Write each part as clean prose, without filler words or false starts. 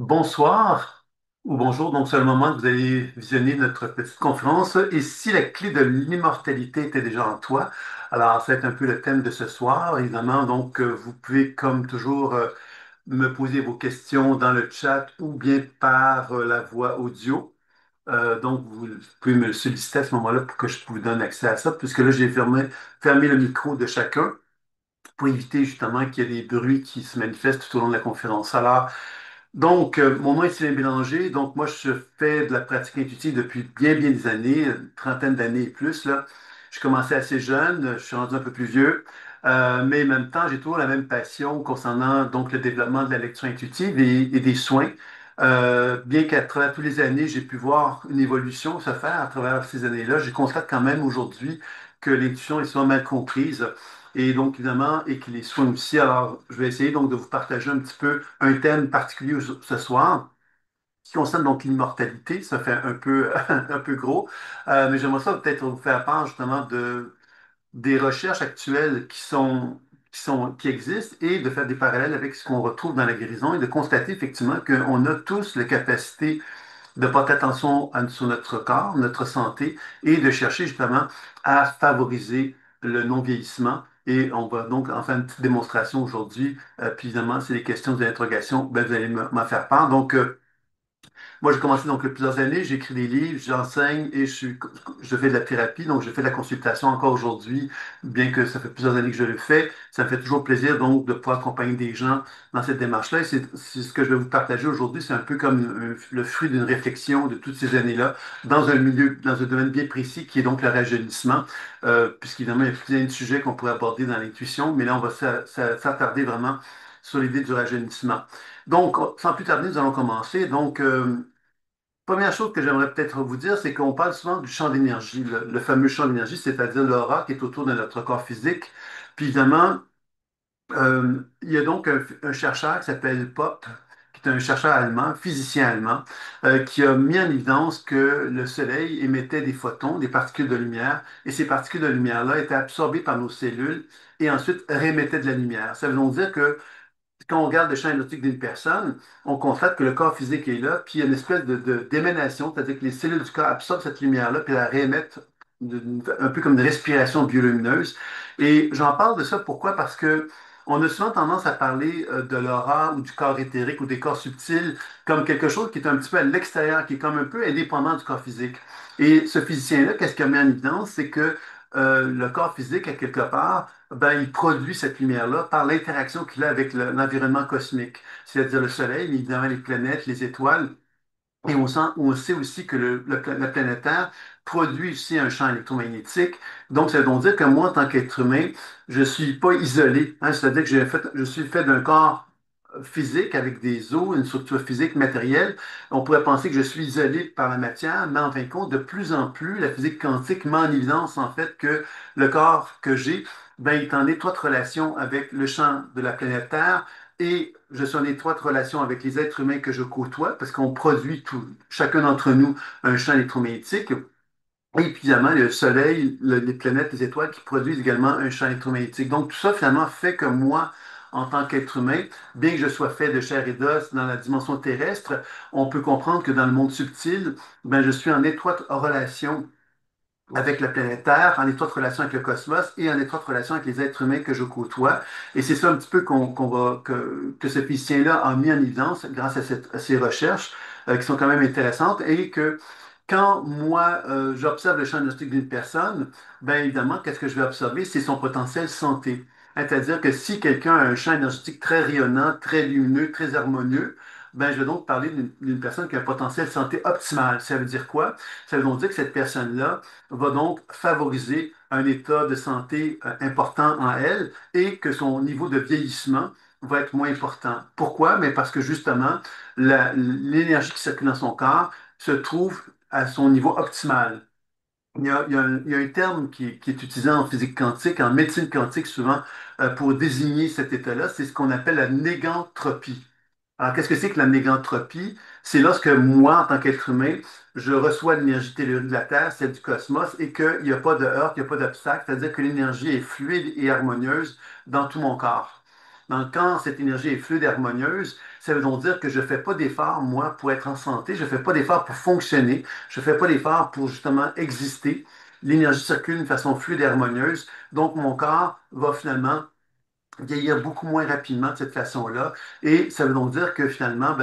Bonsoir ou bonjour, donc c'est le moment que vous allez visionner notre petite conférence. Et si la clé de l'immortalité était déjà en toi, alors c'est un peu le thème de ce soir, évidemment. Donc vous pouvez comme toujours me poser vos questions dans le chat ou bien par la voix audio. Donc vous pouvez me solliciter à ce moment-là pour que je vous donne accès à ça, puisque là j'ai fermé le micro de chacun pour éviter justement qu'il y ait des bruits qui se manifestent tout au long de la conférence. Alors, mon nom est Sylvain Bélanger. Donc, moi, je fais de la pratique intuitive depuis bien des années, une trentaine d'années et plus, là. Je commençais assez jeune, je suis rendu un peu plus vieux, mais en même temps, j'ai toujours la même passion concernant donc le développement de la lecture intuitive et des soins. Bien qu'à travers toutes les années, j'ai pu voir une évolution se faire à travers ces années-là, je constate quand même aujourd'hui que l'intuition est souvent mal comprise. Et donc, évidemment, et que les soins aussi. Alors, je vais essayer donc de vous partager un petit peu un thème particulier ce soir qui concerne donc l'immortalité. Ça fait un peu, un peu gros, mais j'aimerais ça peut-être vous faire part justement des recherches actuelles qui existent et de faire des parallèles avec ce qu'on retrouve dans la guérison et de constater effectivement qu'on a tous la capacité de porter attention sur notre corps, notre santé et de chercher justement à favoriser le non-vieillissement. Et on va donc en faire une petite démonstration aujourd'hui. Puis évidemment, c'est les questions de l'interrogation, ben, vous allez m'en faire part. Donc, moi, j'ai commencé donc il y a plusieurs années, j'écris des livres, j'enseigne et je fais de la thérapie, donc je fais de la consultation encore aujourd'hui, bien que ça fait plusieurs années que je le fais. Ça me fait toujours plaisir donc de pouvoir accompagner des gens dans cette démarche-là. Et c'est ce que je vais vous partager aujourd'hui. C'est un peu comme le fruit d'une réflexion de toutes ces années-là dans un milieu, dans un domaine bien précis qui est donc le rajeunissement, puisqu'évidemment, il y a plein de sujets qu'on pourrait aborder dans l'intuition, mais là, on va s'attarder vraiment sur l'idée du rajeunissement. Donc, sans plus tarder, nous allons commencer. Donc, première chose que j'aimerais peut-être vous dire, c'est qu'on parle souvent du champ d'énergie, le fameux champ d'énergie, c'est-à-dire l'aura qui est autour de notre corps physique. Puis évidemment, il y a donc un chercheur qui s'appelle Pop, qui est un chercheur allemand, physicien allemand, qui a mis en évidence que le Soleil émettait des photons, des particules de lumière, et ces particules de lumière-là étaient absorbées par nos cellules et ensuite réémettaient de la lumière. Ça veut donc dire que quand on regarde le champ énergétique d'une personne, on constate que le corps physique est là, puis il y a une espèce d'émanation, c'est-à-dire que les cellules du corps absorbent cette lumière-là, puis la réémettent un peu comme une respiration biolumineuse. Et j'en parle de ça pourquoi? Parce que on a souvent tendance à parler de l'aura ou du corps éthérique ou des corps subtils comme quelque chose qui est un petit peu à l'extérieur, qui est comme un peu indépendant du corps physique. Et ce physicien-là, qu'est-ce qu'il a mis en évidence? C'est que le corps physique, à quelque part, ben, il produit cette lumière-là par l'interaction qu'il a avec l'environnement cosmique, c'est-à-dire le Soleil, mais évidemment les planètes, les étoiles. Et on sait aussi que la planète Terre produit aussi un champ électromagnétique. Donc, ça veut donc dire que moi, en tant qu'être humain, je ne suis pas isolé, hein. C'est-à-dire que je suis fait d'un corps physique avec des os, une structure physique matérielle. On pourrait penser que je suis isolé par la matière, mais en fin de compte, de plus en plus, la physique quantique met en évidence en fait que le corps que j'ai ben, est en étroite relation avec le champ de la planète Terre et je suis en étroite relation avec les êtres humains que je côtoie parce qu'on produit chacun d'entre nous un champ électromagnétique. Et puis, évidemment, le Soleil, les planètes, les étoiles qui produisent également un champ électromagnétique. Donc, tout ça, finalement, fait que moi, en tant qu'être humain, bien que je sois fait de chair et d'os dans la dimension terrestre, on peut comprendre que dans le monde subtil, ben, je suis en étroite relation avec la planète Terre, en étroite relation avec le cosmos et en étroite relation avec les êtres humains que je côtoie. Et c'est ça un petit peu que ce physicien-là a mis en évidence grâce à ces recherches qui sont quand même intéressantes et que quand moi, j'observe le champ énergétique d'une personne, bien évidemment, qu'est-ce que je vais observer? C'est son potentiel santé. C'est-à-dire que si quelqu'un a un champ énergétique très rayonnant, très lumineux, très harmonieux, ben, je vais donc parler d'une personne qui a un potentiel santé optimal. Ça veut dire quoi? Ça veut donc dire que cette personne-là va donc favoriser un état de santé important en elle et que son niveau de vieillissement va être moins important. Pourquoi? Mais parce que justement, l'énergie qui circule dans son corps se trouve à son niveau optimal. Il y a un terme qui est utilisé en physique quantique, en médecine quantique souvent, pour désigner cet état-là, c'est ce qu'on appelle la négantropie. Alors, qu'est-ce que c'est que la négantropie? C'est lorsque moi, en tant qu'être humain, je reçois l'énergie tellurique de la Terre, celle du cosmos, et qu'il n'y a pas de heurts, il n'y a pas d'obstacle, c'est-à-dire que l'énergie est fluide et harmonieuse dans tout mon corps. Donc, quand cette énergie est fluide et harmonieuse, ça veut donc dire que je ne fais pas d'effort, moi, pour être en santé, je ne fais pas d'effort pour fonctionner, je ne fais pas d'effort pour justement exister. L'énergie circule d'une façon fluide et harmonieuse, donc mon corps va finalement vieillir beaucoup moins rapidement de cette façon-là. Et ça veut donc dire que finalement,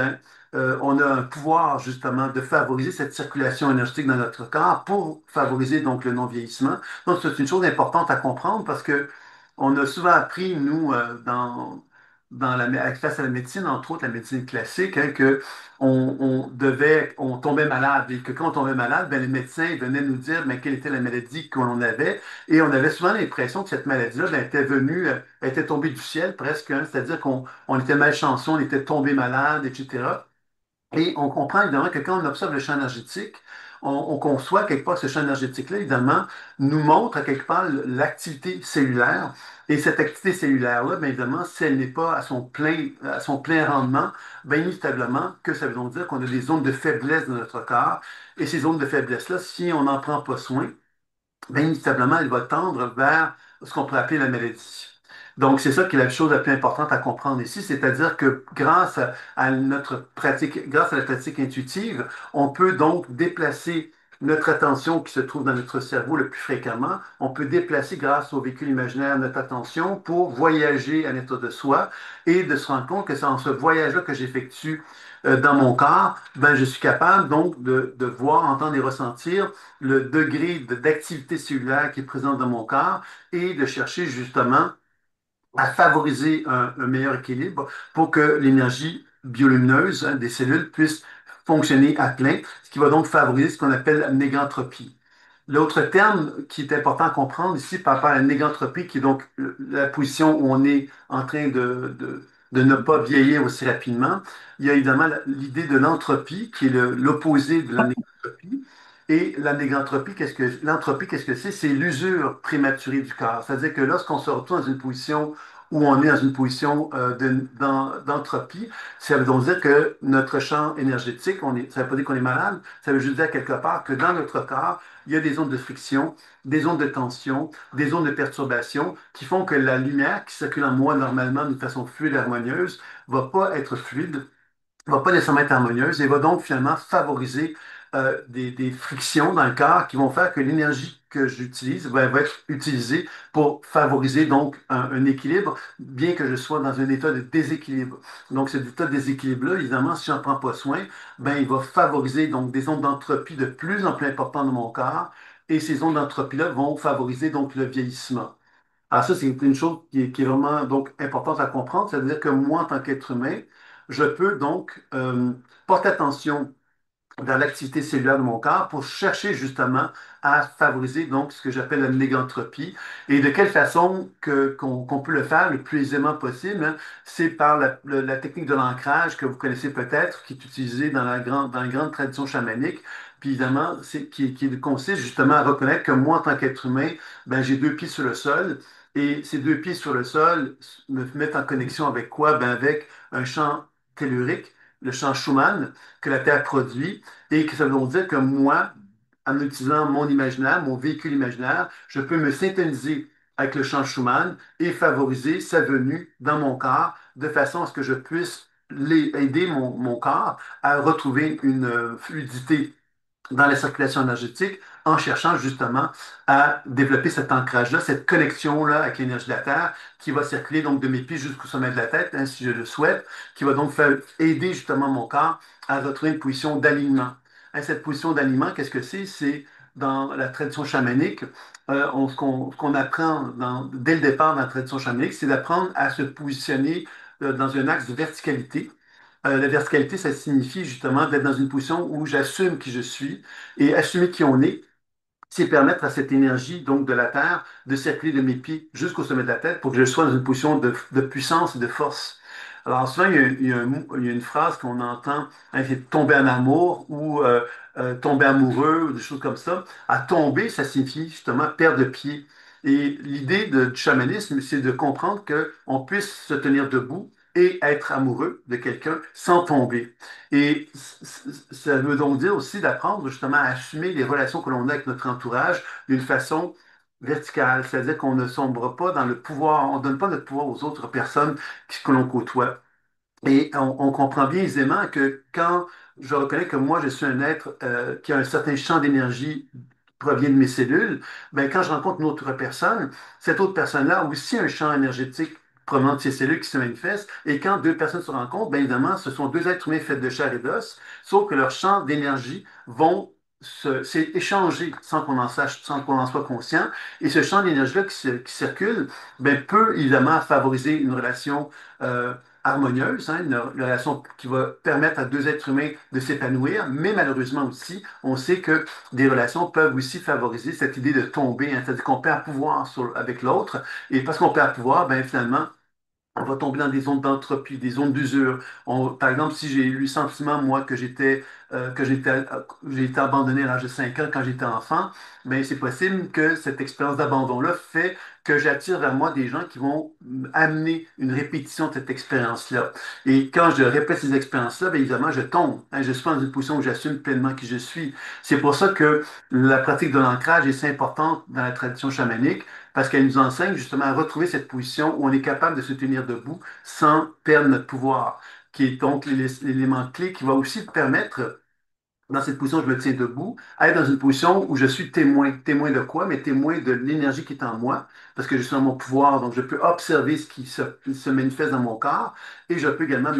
on a un pouvoir justement de favoriser cette circulation énergétique dans notre corps pour favoriser donc le non-vieillissement. Donc c'est une chose importante à comprendre parce que on a souvent appris, nous, face à la médecine, entre autres la médecine classique, hein, que on tombait malade et que quand on tombait malade, ben, les médecins venaient nous dire ben, quelle était la maladie qu'on avait et on avait souvent l'impression que cette maladie-là ben, était venue, elle était tombée du ciel presque, hein, c'est-à-dire qu'on était malchanceux, on était tombé malade, etc. Et on comprend évidemment que quand on observe le champ énergétique, on conçoit quelque part que ce champ énergétique-là, évidemment, nous montre à quelque part l'activité cellulaire. Et cette activité cellulaire-là, bien évidemment, si elle n'est pas à son plein rendement, bien inévitablement que ça veut donc dire qu'on a des zones de faiblesse dans notre corps. Et ces zones de faiblesse-là, si on n'en prend pas soin, bien inévitablement, elle va tendre vers ce qu'on pourrait appeler la maladie. Donc, c'est ça qui est la chose la plus importante à comprendre ici, c'est-à-dire que à notre pratique, grâce à la pratique intuitive, on peut donc déplacer notre attention qui se trouve dans notre cerveau le plus fréquemment. On peut déplacer grâce au véhicule imaginaire notre attention pour voyager à l'intérieur de soi et de se rendre compte que c'est en ce voyage-là que j'effectue dans mon corps, ben, je suis capable donc de voir, entendre et ressentir le degré d'activité cellulaire qui est présent dans mon corps et de chercher justement à favoriser un meilleur équilibre pour que l'énergie biolumineuse hein, des cellules puisse fonctionner à plein, ce qui va donc favoriser ce qu'on appelle la négantropie. L'autre terme qui est important à comprendre ici par rapport à la négantropie, qui est donc la position où on est en train de ne pas vieillir aussi rapidement, il y a évidemment l'idée de l'entropie, qui est l'opposé de la négantropie. Et la négantropie, l'entropie, qu'est-ce que c'est? C'est l'usure prématurée du corps. C'est-à-dire que lorsqu'on se retrouve dans une position où on est dans une position d'entropie, ça veut donc dire que notre champ énergétique, ça ne veut pas dire qu'on est malade, ça veut juste dire quelque part que dans notre corps, il y a des zones de friction, des zones de tension, des zones de perturbation qui font que la lumière qui circule en moi normalement d'une façon fluide et harmonieuse va pas être fluide, va pas nécessairement être harmonieuse et va donc finalement favoriser des frictions dans le corps qui vont faire que l'énergie que j'utilise va être utilisée pour favoriser donc un équilibre, bien que je sois dans un état de déséquilibre. Donc cet état de déséquilibre-là, évidemment, si j'en prends pas soin, ben, il va favoriser donc des ondes d'entropie de plus en plus importantes dans mon corps et ces ondes d'entropie-là vont favoriser donc le vieillissement. Alors ça, c'est une chose qui est vraiment donc importante à comprendre, c'est-à-dire que moi, en tant qu'être humain, je peux donc porter attention dans l'activité cellulaire de mon corps pour chercher justement à favoriser donc ce que j'appelle la négantropie. Et de quelle façon qu'on peut le faire le plus aisément possible, hein, c'est par la technique de l'ancrage que vous connaissez peut-être, qui est utilisée dans les grandes traditions chamaniques. Puis évidemment, qui consiste justement à reconnaître que moi, en tant qu'être humain, ben, j'ai deux pieds sur le sol. Et ces deux pieds sur le sol me mettent en connexion avec quoi? Ben, avec un champ tellurique, le champ Schumann, que la Terre produit et que ça veut donc dire que moi, en utilisant mon imaginaire, mon véhicule imaginaire, je peux me synthétiser avec le champ Schumann et favoriser sa venue dans mon corps de façon à ce que je puisse aider mon corps à retrouver une fluidité dans la circulation énergétique en cherchant justement à développer cet ancrage-là, cette connexion-là avec l'énergie de la Terre qui va circuler donc de mes pieds jusqu'au sommet de la tête, hein, si je le souhaite, qui va donc aider justement mon corps à retrouver une position d'alignement. Hein, cette position d'alignement, qu'est-ce que c'est? C'est dans la tradition chamanique, ce qu'on apprend dès le départ dans la tradition chamanique, c'est d'apprendre à se positionner dans un axe de verticalité. La verticalité, ça signifie justement d'être dans une position où j'assume qui je suis et assumer qui on est, c'est permettre à cette énergie donc de la Terre de circuler de mes pieds jusqu'au sommet de la tête pour que je sois dans une position de puissance et de force. Alors souvent, il y a une phrase qu'on entend, hein, c'est tomber en amour ou tomber amoureux ou des choses comme ça. À tomber, ça signifie justement perdre pied. Et l'idée du chamanisme, c'est de comprendre qu'on puisse se tenir debout et être amoureux de quelqu'un sans tomber. Et ça veut donc dire aussi d'apprendre justement à assumer les relations que l'on a avec notre entourage d'une façon verticale, c'est-à-dire qu'on ne sombre pas dans le pouvoir, on ne donne pas notre pouvoir aux autres personnes que l'on côtoie. Et on comprend bien aisément que quand je reconnais que moi, je suis un être qui a un certain champ d'énergie qui provient de mes cellules, ben, quand je rencontre une autre personne, cette autre personne-là a aussi un champ énergétique provenant de ses cellules qui se manifeste. Et quand deux personnes se rencontrent, bien évidemment, ce sont deux êtres humains faits de chair et d'os, sauf que leurs champs d'énergie vont s'échanger sans qu'on en sache, sans qu'on en soit conscient. Et ce champ d'énergie-là qui circule, ben, peut évidemment favoriser une relation harmonieuse, hein, une relation qui va permettre à deux êtres humains de s'épanouir, mais malheureusement aussi, on sait que des relations peuvent aussi favoriser cette idée de tomber, hein, c'est-à-dire qu'on perd pouvoir avec l'autre, et parce qu'on perd pouvoir, ben finalement, on va tomber dans des zones d'entropie, des zones d'usure. Par exemple, si j'ai eu le sentiment, moi, j'ai été abandonné à l'âge de 5 ans quand j'étais enfant, mais c'est possible que cette expérience d'abandon-là fait que j'attire vers moi des gens qui vont amener une répétition de cette expérience-là. Et quand je répète ces expériences-là, bien évidemment, je tombe, hein, je suis pas dans une position où j'assume pleinement qui je suis. C'est pour ça que la pratique de l'ancrage est si importante dans la tradition chamanique parce qu'elle nous enseigne justement à retrouver cette position où on est capable de se tenir debout sans perdre notre pouvoir, qui est donc l'élément clé qui va aussi permettre dans cette position, je me tiens debout, à être dans une position où je suis témoin. Témoin de quoi? Mais témoin de l'énergie qui est en moi, parce que je suis dans mon pouvoir, donc je peux observer ce qui se manifeste dans mon corps, et je peux également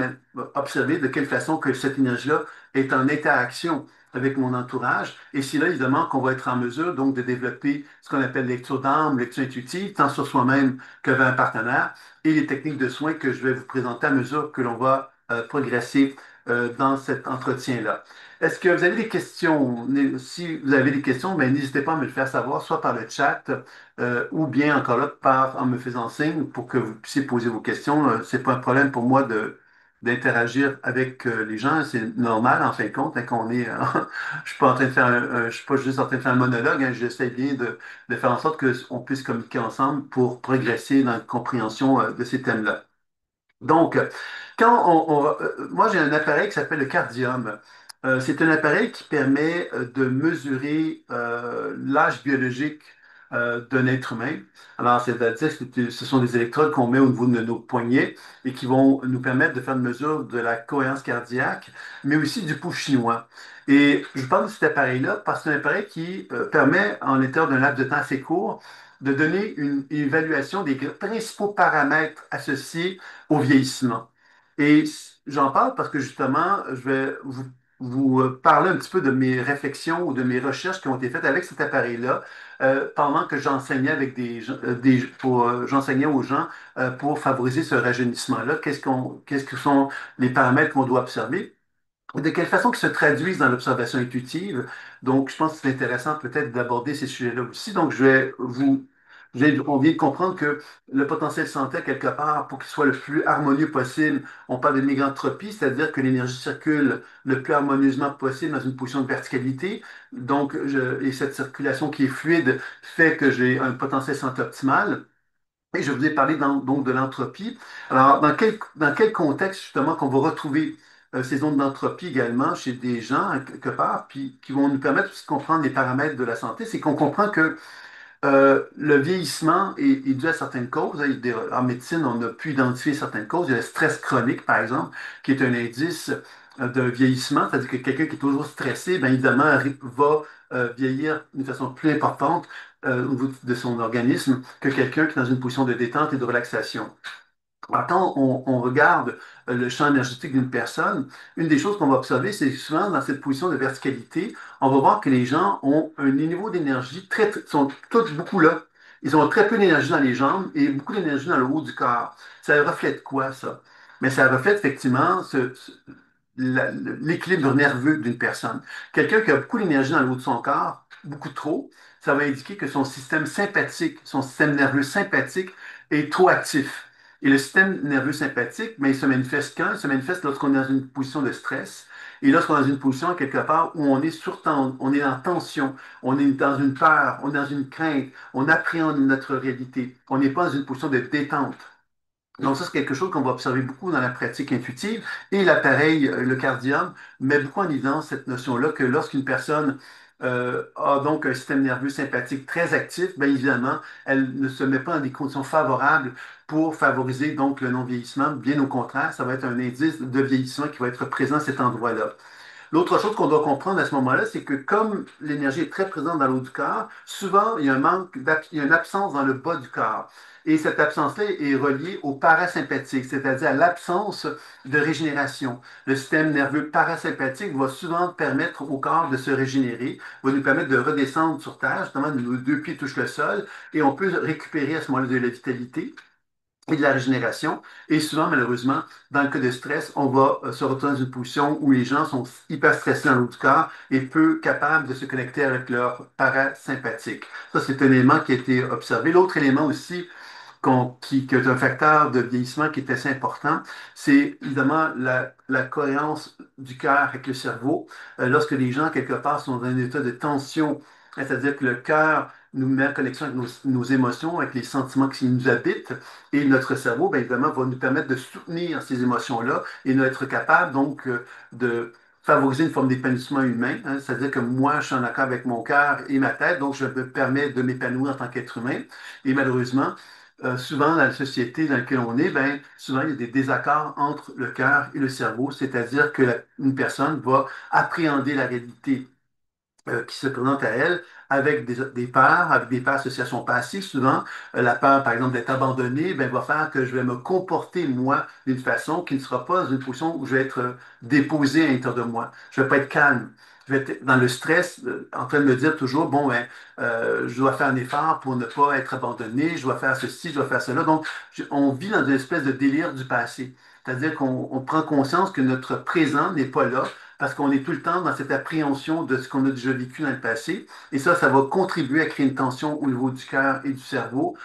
observer de quelle façon que cette énergie-là est en interaction avec mon entourage. Et c'est là, évidemment, qu'on va être en mesure, donc, de développer ce qu'on appelle lecture d'âme, lecture intuitive, tant sur soi-même que vers un partenaire, et les techniques de soins que je vais vous présenter à mesure que l'on va progresser dans cet entretien-là. Est-ce que vous avez des questions? Si vous avez des questions, ben, n'hésitez pas à me le faire savoir, soit par le chat ou bien encore là en me faisant signe pour que vous puissiez poser vos questions. C'est pas un problème pour moi d'interagir avec les gens. C'est normal en fin de compte, hein, qu'on est. Je suis pas en train de faire je suis pas juste en train de faire un monologue. Hein, j'essaie bien de faire en sorte qu'on puisse communiquer ensemble pour progresser dans la compréhension de ces thèmes-là. Donc, moi, j'ai un appareil qui s'appelle le cardium. C'est un appareil qui permet de mesurer l'âge biologique d'un être humain. Alors, c'est-à-dire que ce sont des électrodes qu'on met au niveau de nos poignets et qui vont nous permettre de faire une mesure de la cohérence cardiaque, mais aussi du pouls chinois. Et je parle de cet appareil-là parce que c'est un appareil qui permet, en l'intérieur d'un laps de temps assez court, de donner une évaluation des principaux paramètres associés au vieillissement. Et j'en parle parce que justement, je vais vous parler un petit peu de mes réflexions ou de mes recherches qui ont été faites avec cet appareil-là pendant que j'enseignais avec j'enseignais aux gens pour favoriser ce rajeunissement-là. Qu'est-ce que sont les paramètres qu'on doit observer? De quelle façon qu'ils se traduisent dans l'observation intuitive. Donc, je pense que c'est intéressant peut-être d'aborder ces sujets-là aussi. Donc, on vient de comprendre que le potentiel santé, quelque part, pour qu'il soit le plus harmonieux possible, on parle de mégantropie, c'est-à-dire que l'énergie circule le plus harmonieusement possible dans une position de verticalité. Donc, et cette circulation qui est fluide fait que j'ai un potentiel santé optimal. Et je vous ai parlé donc de l'entropie. Alors, dans quel contexte justement qu'on va retrouver ces zones d'entropie également chez des gens, quelque part, puis qui vont nous permettre aussi de comprendre les paramètres de la santé, c'est qu'on comprend que le vieillissement est dû à certaines causes. Hein. En médecine, on a pu identifier certaines causes. Il y a le stress chronique, par exemple, qui est un indice d'un vieillissement, c'est-à-dire que quelqu'un qui est toujours stressé, bien évidemment, va vieillir d'une façon plus importante au niveau de son organisme que quelqu'un qui est dans une position de détente et de relaxation. Alors, quand on regarde le champ énergétique d'une personne, une des choses qu'on va observer, c'est que souvent dans cette position de verticalité, on va voir que les gens ont un niveau d'énergie sont tous beaucoup là. Ils ont très peu d'énergie dans les jambes et beaucoup d'énergie dans le haut du corps. Ça reflète quoi, ça? Mais ça reflète effectivement l'équilibre nerveux d'une personne. Quelqu'un qui a beaucoup d'énergie dans le haut de son corps, beaucoup trop, ça va indiquer que son système sympathique, son système nerveux sympathique est trop actif. Et le système nerveux sympathique, mais il se manifeste quand? Il se manifeste lorsqu'on est dans une position de stress et lorsqu'on est dans une position quelque part où on est on est en tension, on est dans une peur, on est dans une crainte, on appréhende notre réalité. On n'est pas dans une position de détente. Donc ça, c'est quelque chose qu'on va observer beaucoup dans la pratique intuitive. Et l'appareil, le cardium, met beaucoup en évidence cette notion-là que lorsqu'une personne a donc un système nerveux sympathique très actif, bien évidemment, elle ne se met pas dans des conditions favorables pour favoriser donc le non-vieillissement. Bien au contraire, ça va être un indice de vieillissement qui va être présent à cet endroit-là. L'autre chose qu'on doit comprendre à ce moment-là, c'est que comme l'énergie est très présente dans l'eau du corps, souvent il y a un manque, il y a une absence dans le bas du corps. Et cette absence-là est reliée au parasympathique, c'est-à-dire à l'absence de régénération. Le système nerveux parasympathique va souvent permettre au corps de se régénérer, va nous permettre de redescendre sur Terre, justement, nos deux pieds touchent le sol, et on peut récupérer à ce moment-là de la vitalité et de la régénération. Et souvent, malheureusement, dans le cas de stress, on va se retrouver dans une position où les gens sont hyper stressés dans le haut du corps et peu capables de se connecter avec leur parasympathique. Ça, c'est un élément qui a été observé. L'autre élément aussi qui est un facteur de vieillissement qui est assez important, c'est évidemment la cohérence du cœur avec le cerveau. Lorsque les gens, quelque part, sont dans un état de tension, c'est-à-dire que le cœur nous met en connexion avec nos émotions, avec les sentiments qui nous habitent, et notre cerveau, bien évidemment, va nous permettre de soutenir ces émotions-là et d'être capable, donc, de favoriser une forme d'épanouissement humain, hein. C'est-à-dire que moi, je suis en accord avec mon cœur et ma tête, donc je me permets de m'épanouir en tant qu'être humain. Et malheureusement, souvent dans la société dans laquelle on est, ben, souvent il y a des désaccords entre le cœur et le cerveau, c'est-à-dire que une personne va appréhender la réalité qui se présente à elle avec des peurs, avec des peurs associées à son passé. Souvent, la peur, par exemple, d'être abandonné, ben, va faire que je vais me comporter, moi, d'une façon qui ne sera pas une position où je vais être déposé à l'intérieur de moi. Je ne vais pas être calme. Je vais être dans le stress, en train de me dire toujours, bon, ben, je dois faire un effort pour ne pas être abandonné, je dois faire ceci, je dois faire cela. Donc, on vit dans une espèce de délire du passé. C'est-à-dire qu'on prend conscience que notre présent n'est pas là, parce qu'on est tout le temps dans cette appréhension de ce qu'on a déjà vécu dans le passé. Et ça va contribuer à créer une tension au niveau du cœur et du cerveau,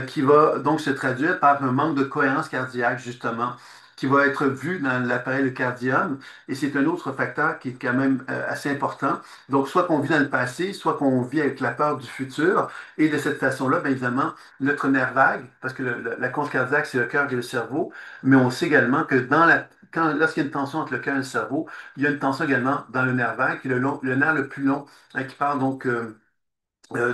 qui va donc se traduire par un manque de cohérence cardiaque, justement, qui va être vu dans l'appareil le cardium. Et c'est un autre facteur qui est quand même assez important. Donc, soit qu'on vit dans le passé, soit qu'on vit avec la peur du futur. Et de cette façon-là, bien évidemment, notre nerf vague, parce que la cause cardiaque, c'est le cœur et le cerveau, mais on sait également que lorsqu'il y a une tension entre le cœur et le cerveau, il y a une tension également dans le nerf vague, qui est le nerf le plus long, hein, qui part donc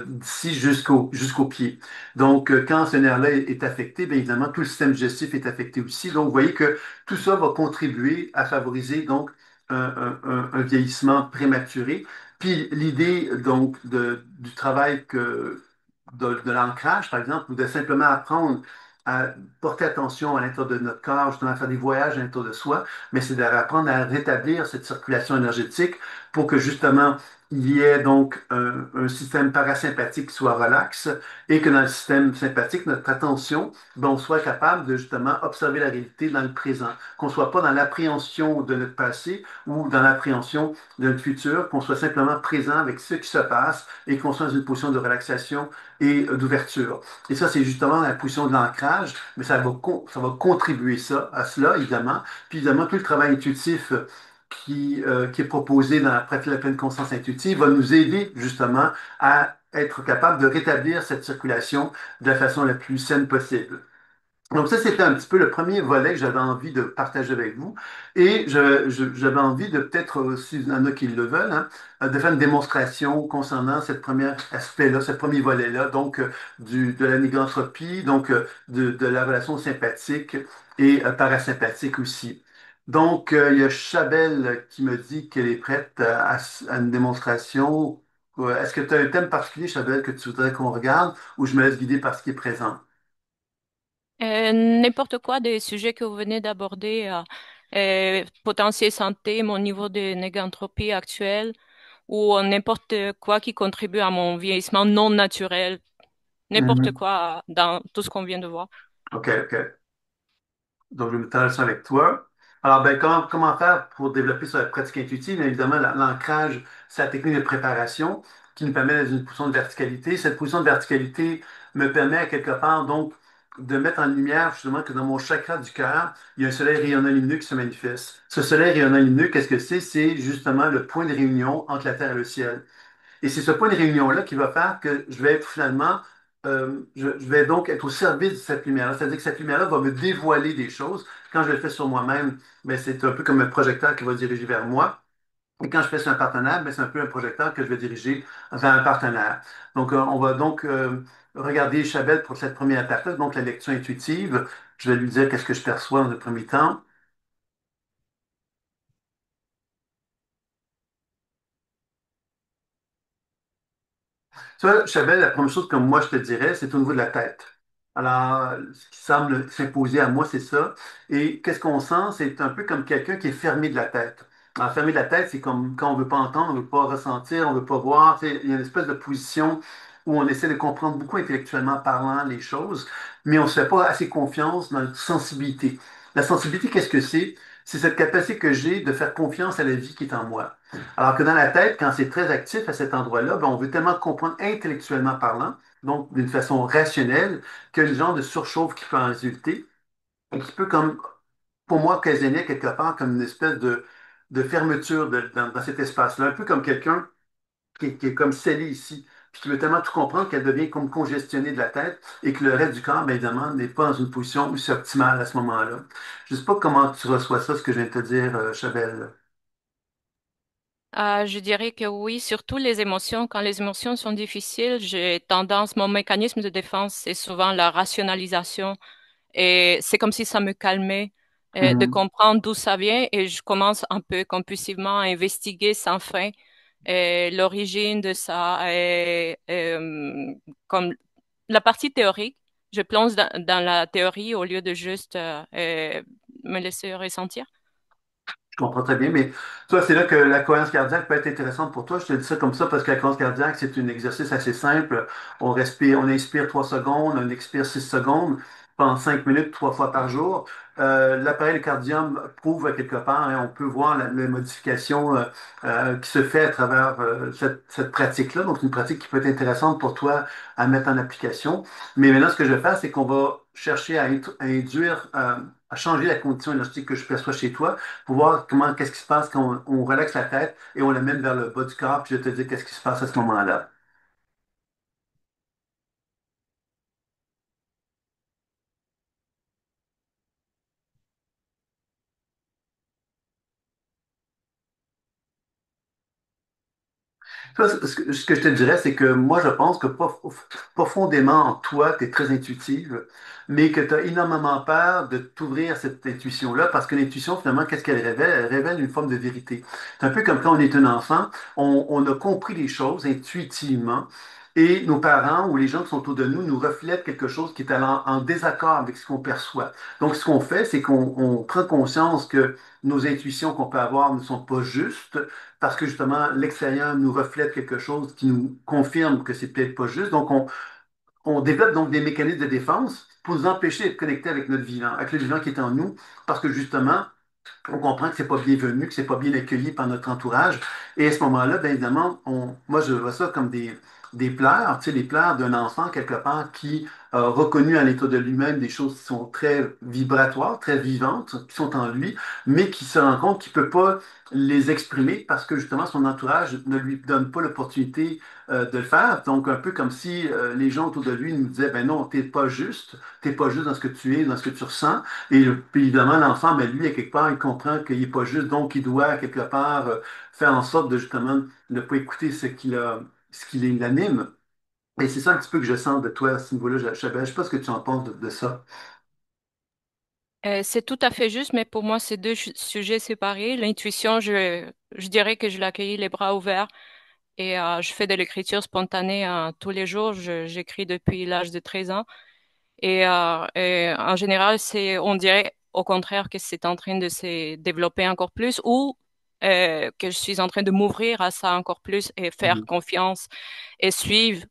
d'ici jusqu'au pied. Donc, quand ce nerf-là est affecté, bien évidemment, tout le système digestif est affecté aussi. Donc, vous voyez que tout ça va contribuer à favoriser donc un vieillissement prématuré. Puis l'idée donc du travail de l'ancrage, par exemple, ou de simplement apprendre à porter attention à l'intérieur de notre corps, justement à faire des voyages à l'intérieur de soi, mais c'est d'apprendre à rétablir cette circulation énergétique pour que justement il y ait donc un système parasympathique qui soit relax et que dans le système sympathique, notre attention, ben, on soit capable de justement observer la réalité dans le présent, qu'on ne soit pas dans l'appréhension de notre passé ou dans l'appréhension de notre futur, qu'on soit simplement présent avec ce qui se passe et qu'on soit dans une position de relaxation et d'ouverture. Et ça, c'est justement la position de l'ancrage, mais ça va contribuer à cela, évidemment. Puis évidemment, tout le travail intuitif qui est proposé dans la pratique de la pleine conscience intuitive va nous aider justement à être capable de rétablir cette circulation de la façon la plus saine possible. Donc ça, c'était un petit peu le premier volet que j'avais envie de partager avec vous. Et j'avais envie de peut-être, s'il y en a qui le veulent, hein, de faire une démonstration concernant cette premier aspect-là, ce premier volet-là, donc de la négantropie, donc de la relation sympathique et parasympathique aussi. Donc, il y a Chabelle qui me dit qu'elle est prête à une démonstration. Est-ce que tu as un thème particulier, Chabelle, que tu voudrais qu'on regarde ou je me laisse guider par ce qui est présent? N'importe quoi des sujets que vous venez d'aborder, potentiel santé, mon niveau de négantropie actuel, ou n'importe quoi qui contribue à mon vieillissement non naturel, n'importe Mhm. quoi dans tout ce qu'on vient de voir. OK, OK. Donc, je vais me ça avec toi. Alors, ben, comment faire pour développer sur la pratique intuitive? Bien évidemment, l'ancrage, c'est la technique de préparation qui nous permet d'être dans une position de verticalité. Cette position de verticalité me permet, à quelque part, donc, de mettre en lumière, justement, que dans mon chakra du cœur, il y a un soleil rayonnant lumineux qui se manifeste. Ce soleil rayonnant lumineux, qu'est-ce que c'est? C'est justement le point de réunion entre la Terre et le ciel. Et c'est ce point de réunion-là qui va faire que je vais être finalement, je vais donc être au service de cette lumière-là. C'est-à-dire que cette lumière-là va me dévoiler des choses. Quand je le fais sur moi-même, ben, c'est un peu comme un projecteur qui va diriger vers moi. Et quand je fais sur un partenaire, ben, c'est un peu un projecteur que je vais diriger vers un partenaire. Donc, on va donc regarder Chabelle pour cette première partie, donc la lecture intuitive. Je vais lui dire qu'est-ce que je perçois dans le premier temps. Tu vois, Chabelle, la première chose que moi je te dirais, c'est au niveau de la tête. Alors, ce qui semble s'imposer à moi, c'est ça. Et qu'est-ce qu'on sent? C'est un peu comme quelqu'un qui est fermé de la tête. Alors, fermé de la tête, c'est comme quand on ne veut pas entendre, on ne veut pas ressentir, on ne veut pas voir. Tu sais, il y a une espèce de position où on essaie de comprendre beaucoup intellectuellement parlant les choses, mais on ne se fait pas assez confiance dans notre sensibilité. La sensibilité, qu'est-ce que c'est? C'est cette capacité que j'ai de faire confiance à la vie qui est en moi. Alors que dans la tête, quand c'est très actif à cet endroit-là, ben, on veut tellement comprendre intellectuellement parlant, donc d'une façon rationnelle, qu'il y a une genre de surchauffe qui peut en résulter et qui peut, comme, pour moi, occasionner quelque part comme une espèce de fermeture dans cet espace-là, un peu comme quelqu'un qui est comme scellé ici, puis qui veut tellement tout comprendre qu'elle devient comme congestionnée de la tête et que le reste du corps, bien évidemment, n'est pas dans une position aussi optimale à ce moment-là. Je ne sais pas comment tu reçois ça, ce que je viens de te dire, Chabelle. Je dirais que oui, surtout les émotions. Quand les émotions sont difficiles, j'ai tendance, mon mécanisme de défense, c'est souvent la rationalisation. Et c'est comme si ça me calmait de Mhm. comprendre d'où ça vient et je commence un peu compulsivement à investiguer sans fin l'origine de ça. Comme la partie théorique, je plonge dans la théorie au lieu de juste me laisser ressentir. Je comprends très bien, mais toi, c'est là que la cohérence cardiaque peut être intéressante pour toi. Je te dis ça comme ça parce que la cohérence cardiaque, c'est un exercice assez simple. On respire, on inspire 3 secondes, on expire 6 secondes pendant 5 minutes, 3 fois par jour. L'appareil cardium prouve à quelque part, hein, on peut voir la modification qui se fait à travers cette pratique-là. Donc, c'est une pratique qui peut être intéressante pour toi à mettre en application. Mais maintenant, ce que je vais faire, c'est qu'on va chercher à induire, à changer la condition énergétique que je perçois chez toi pour voir comment, qu'est-ce qui se passe quand on relaxe la tête et on l'amène vers le bas du corps, puis je vais te dire qu'est-ce qui se passe à ce moment-là. Toi, ce que je te dirais, c'est que moi, je pense que profondément en toi, tu es très intuitive, mais que tu as énormément peur de t'ouvrir à cette intuition-là, parce que l'intuition, finalement, qu'est-ce qu'elle révèle? Elle révèle une forme de vérité. C'est un peu comme quand on est un enfant, on a compris les choses intuitivement, et nos parents ou les gens qui sont autour de nous nous reflètent quelque chose qui est en désaccord avec ce qu'on perçoit. Donc, ce qu'on fait, c'est qu'on prend conscience que nos intuitions qu'on peut avoir ne sont pas justes, parce que justement, l'extérieur nous reflète quelque chose qui nous confirme que c'est peut-être pas juste. Donc, on développe donc des mécanismes de défense pour nous empêcher d'être connectés avec notre vivant, avec le vivant qui est en nous, parce que justement, on comprend que c'est pas bienvenu, que c'est pas bien accueilli par notre entourage. Et à ce moment-là, bien évidemment, moi, je vois ça comme des pleurs, tu sais, les pleurs d'un enfant, quelque part, qui a reconnu à l'état de lui-même des choses qui sont très vibratoires, très vivantes, qui sont en lui, mais qui se rend compte qu'il peut pas les exprimer parce que, justement, son entourage ne lui donne pas l'opportunité de le faire. Donc, un peu comme si les gens autour de lui nous disaient, ben non, t'es pas juste dans ce que tu es, dans ce que tu ressens. Et puis évidemment, l'enfant, ben, lui, à quelque part, il comprend qu'il n'est pas juste, donc il doit, quelque part, faire en sorte de justement ne pas écouter ce qui l'anime. Et c'est ça un petit peu que je sens de toi à ce niveau-là, Chabelle. Je sais pas ce que tu en penses de ça. C'est tout à fait juste, mais pour moi, c'est deux sujets séparés. L'intuition, je dirais que je l'accueille les bras ouverts et je fais de l'écriture spontanée tous les jours. J'écris depuis l'âge de 13 ans. Et en général, on dirait au contraire que c'est en train de se développer encore plus ou que je suis en train de m'ouvrir à ça encore plus et faire Mhm. confiance et suivre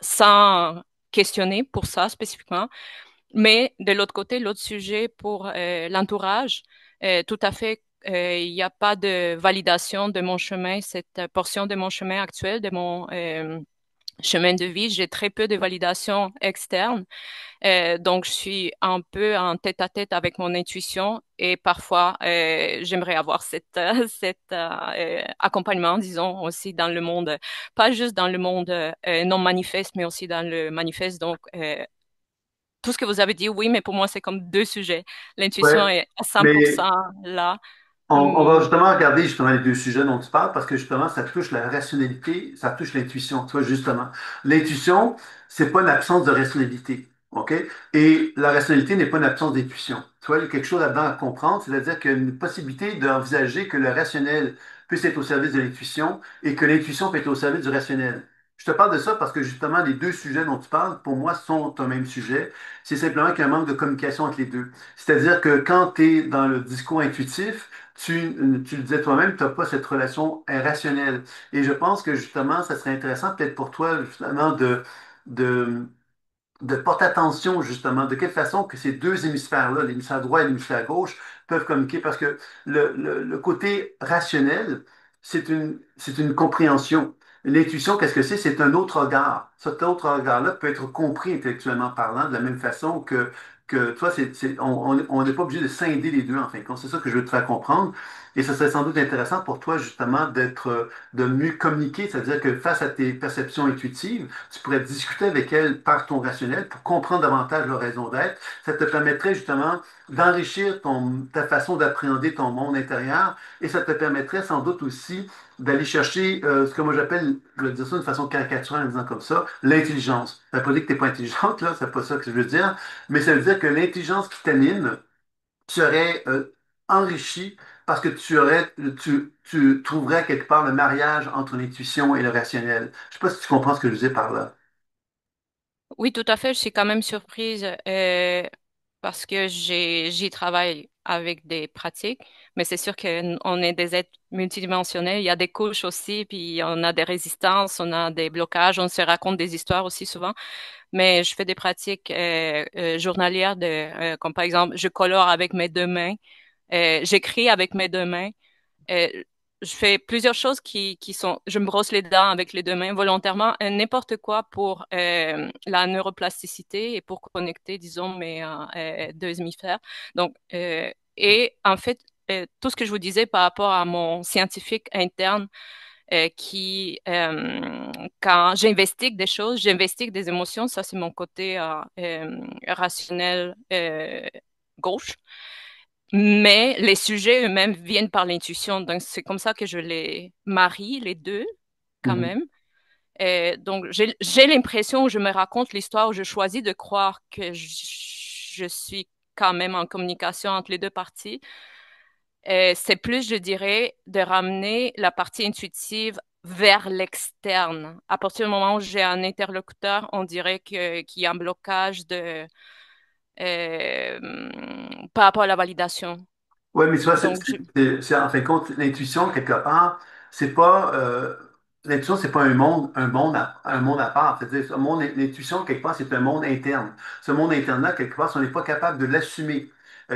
sans questionner pour ça spécifiquement. Mais de l'autre côté, l'autre sujet pour l'entourage, tout à fait, il n'y a pas de validation de mon chemin, cette portion de mon chemin actuel, de mon chemin de vie. J'ai très peu de validation externe. Donc, je suis un peu en tête-à-tête avec mon intuition et parfois, j'aimerais avoir cet accompagnement, disons, aussi dans le monde, pas juste dans le monde non manifeste, mais aussi dans le manifeste. Donc, tout ce que vous avez dit, oui, mais pour moi, c'est comme deux sujets. L'intuition Ouais, est à mais 100% là. On va Hum, justement regarder justement les deux sujets dont tu parles parce que justement, ça touche la rationalité, ça touche l'intuition. Tu vois, justement, l'intuition, c'est pas une absence de rationalité, OK? Et la rationalité n'est pas une absence d'intuition. Tu vois, il y a quelque chose là-dedans à comprendre, c'est-à-dire qu'il y a une possibilité d'envisager que le rationnel puisse être au service de l'intuition et que l'intuition peut être au service du rationnel. Je te parle de ça parce que justement, les deux sujets dont tu parles, pour moi, sont un même sujet. C'est simplement qu'il y a un manque de communication entre les deux. C'est-à-dire que quand tu es dans le discours intuitif, tu le disais toi-même, tu n'as pas cette relation irrationnelle. Et je pense que justement, ça serait intéressant peut-être pour toi, justement, de, de porter attention justement de quelle façon que ces deux hémisphères-là, l'hémisphère droit et l'hémisphère gauche, peuvent communiquer parce que le côté rationnel, c'est une compréhension. L'intuition, qu'est-ce que c'est? C'est un autre regard. Cet autre regard-là peut être compris intellectuellement parlant de la même façon que toi, on n'est pas obligé de scinder les deux en fin de compte. C'est ça que je veux te faire comprendre. Et ce serait sans doute intéressant pour toi justement de mieux communiquer, c'est-à-dire que face à tes perceptions intuitives, tu pourrais discuter avec elle par ton rationnel pour comprendre davantage leur raison d'être. Ça te permettrait justement d'enrichir ta façon d'appréhender ton monde intérieur et ça te permettrait sans doute aussi d'aller chercher ce que moi j'appelle, je vais dire ça d'une façon caricaturale en disant comme ça, l'intelligence. Ça veut pas dire que tu n'es pas intelligente, là, c'est pas ça que je veux dire, mais ça veut dire que l'intelligence qui t'anime serait enrichie parce que tu trouverais quelque part le mariage entre l'intuition et le rationnel. Je sais pas si tu comprends ce que je veux dire par là. Oui, tout à fait. Je suis quand même surprise parce que j'y travaille avec des pratiques, mais c'est sûr qu'on est des êtres multidimensionnels. Il y a des couches aussi, puis on a des résistances, on a des blocages, on se raconte des histoires aussi souvent. Mais je fais des pratiques journalières comme par exemple, je colore avec mes deux mains, j'écris avec mes deux mains. Euh, je fais plusieurs choses qui sont, je me brosse les dents avec les deux mains volontairement, n'importe quoi pour la neuroplasticité et pour connecter, disons, mes deux hémisphères. Donc, et en fait, tout ce que je vous disais par rapport à mon scientifique interne quand j'investigue des choses, j'investigue des émotions, ça c'est mon côté rationnel gauche. Mais les sujets eux-mêmes viennent par l'intuition. Donc, c'est comme ça que je les marie, les deux, quand Mhm. même. Donc, j'ai l'impression, où je me raconte l'histoire, où je choisis de croire que je suis quand même en communication entre les deux parties. C'est plus, je dirais, de ramener la partie intuitive vers l'externe. À partir du moment où j'ai un interlocuteur, on dirait qu'il y a un blocage par rapport à la validation. Oui, mais tu vois, Donc, je, en fin de compte, l'intuition, quelque part, c'est pas, l'intuition, c'est pas un monde à part. C'est-à-dire, l'intuition, quelque part, c'est un monde interne. Ce monde interne-là, quelque part, si on n'est pas capable de l'assumer,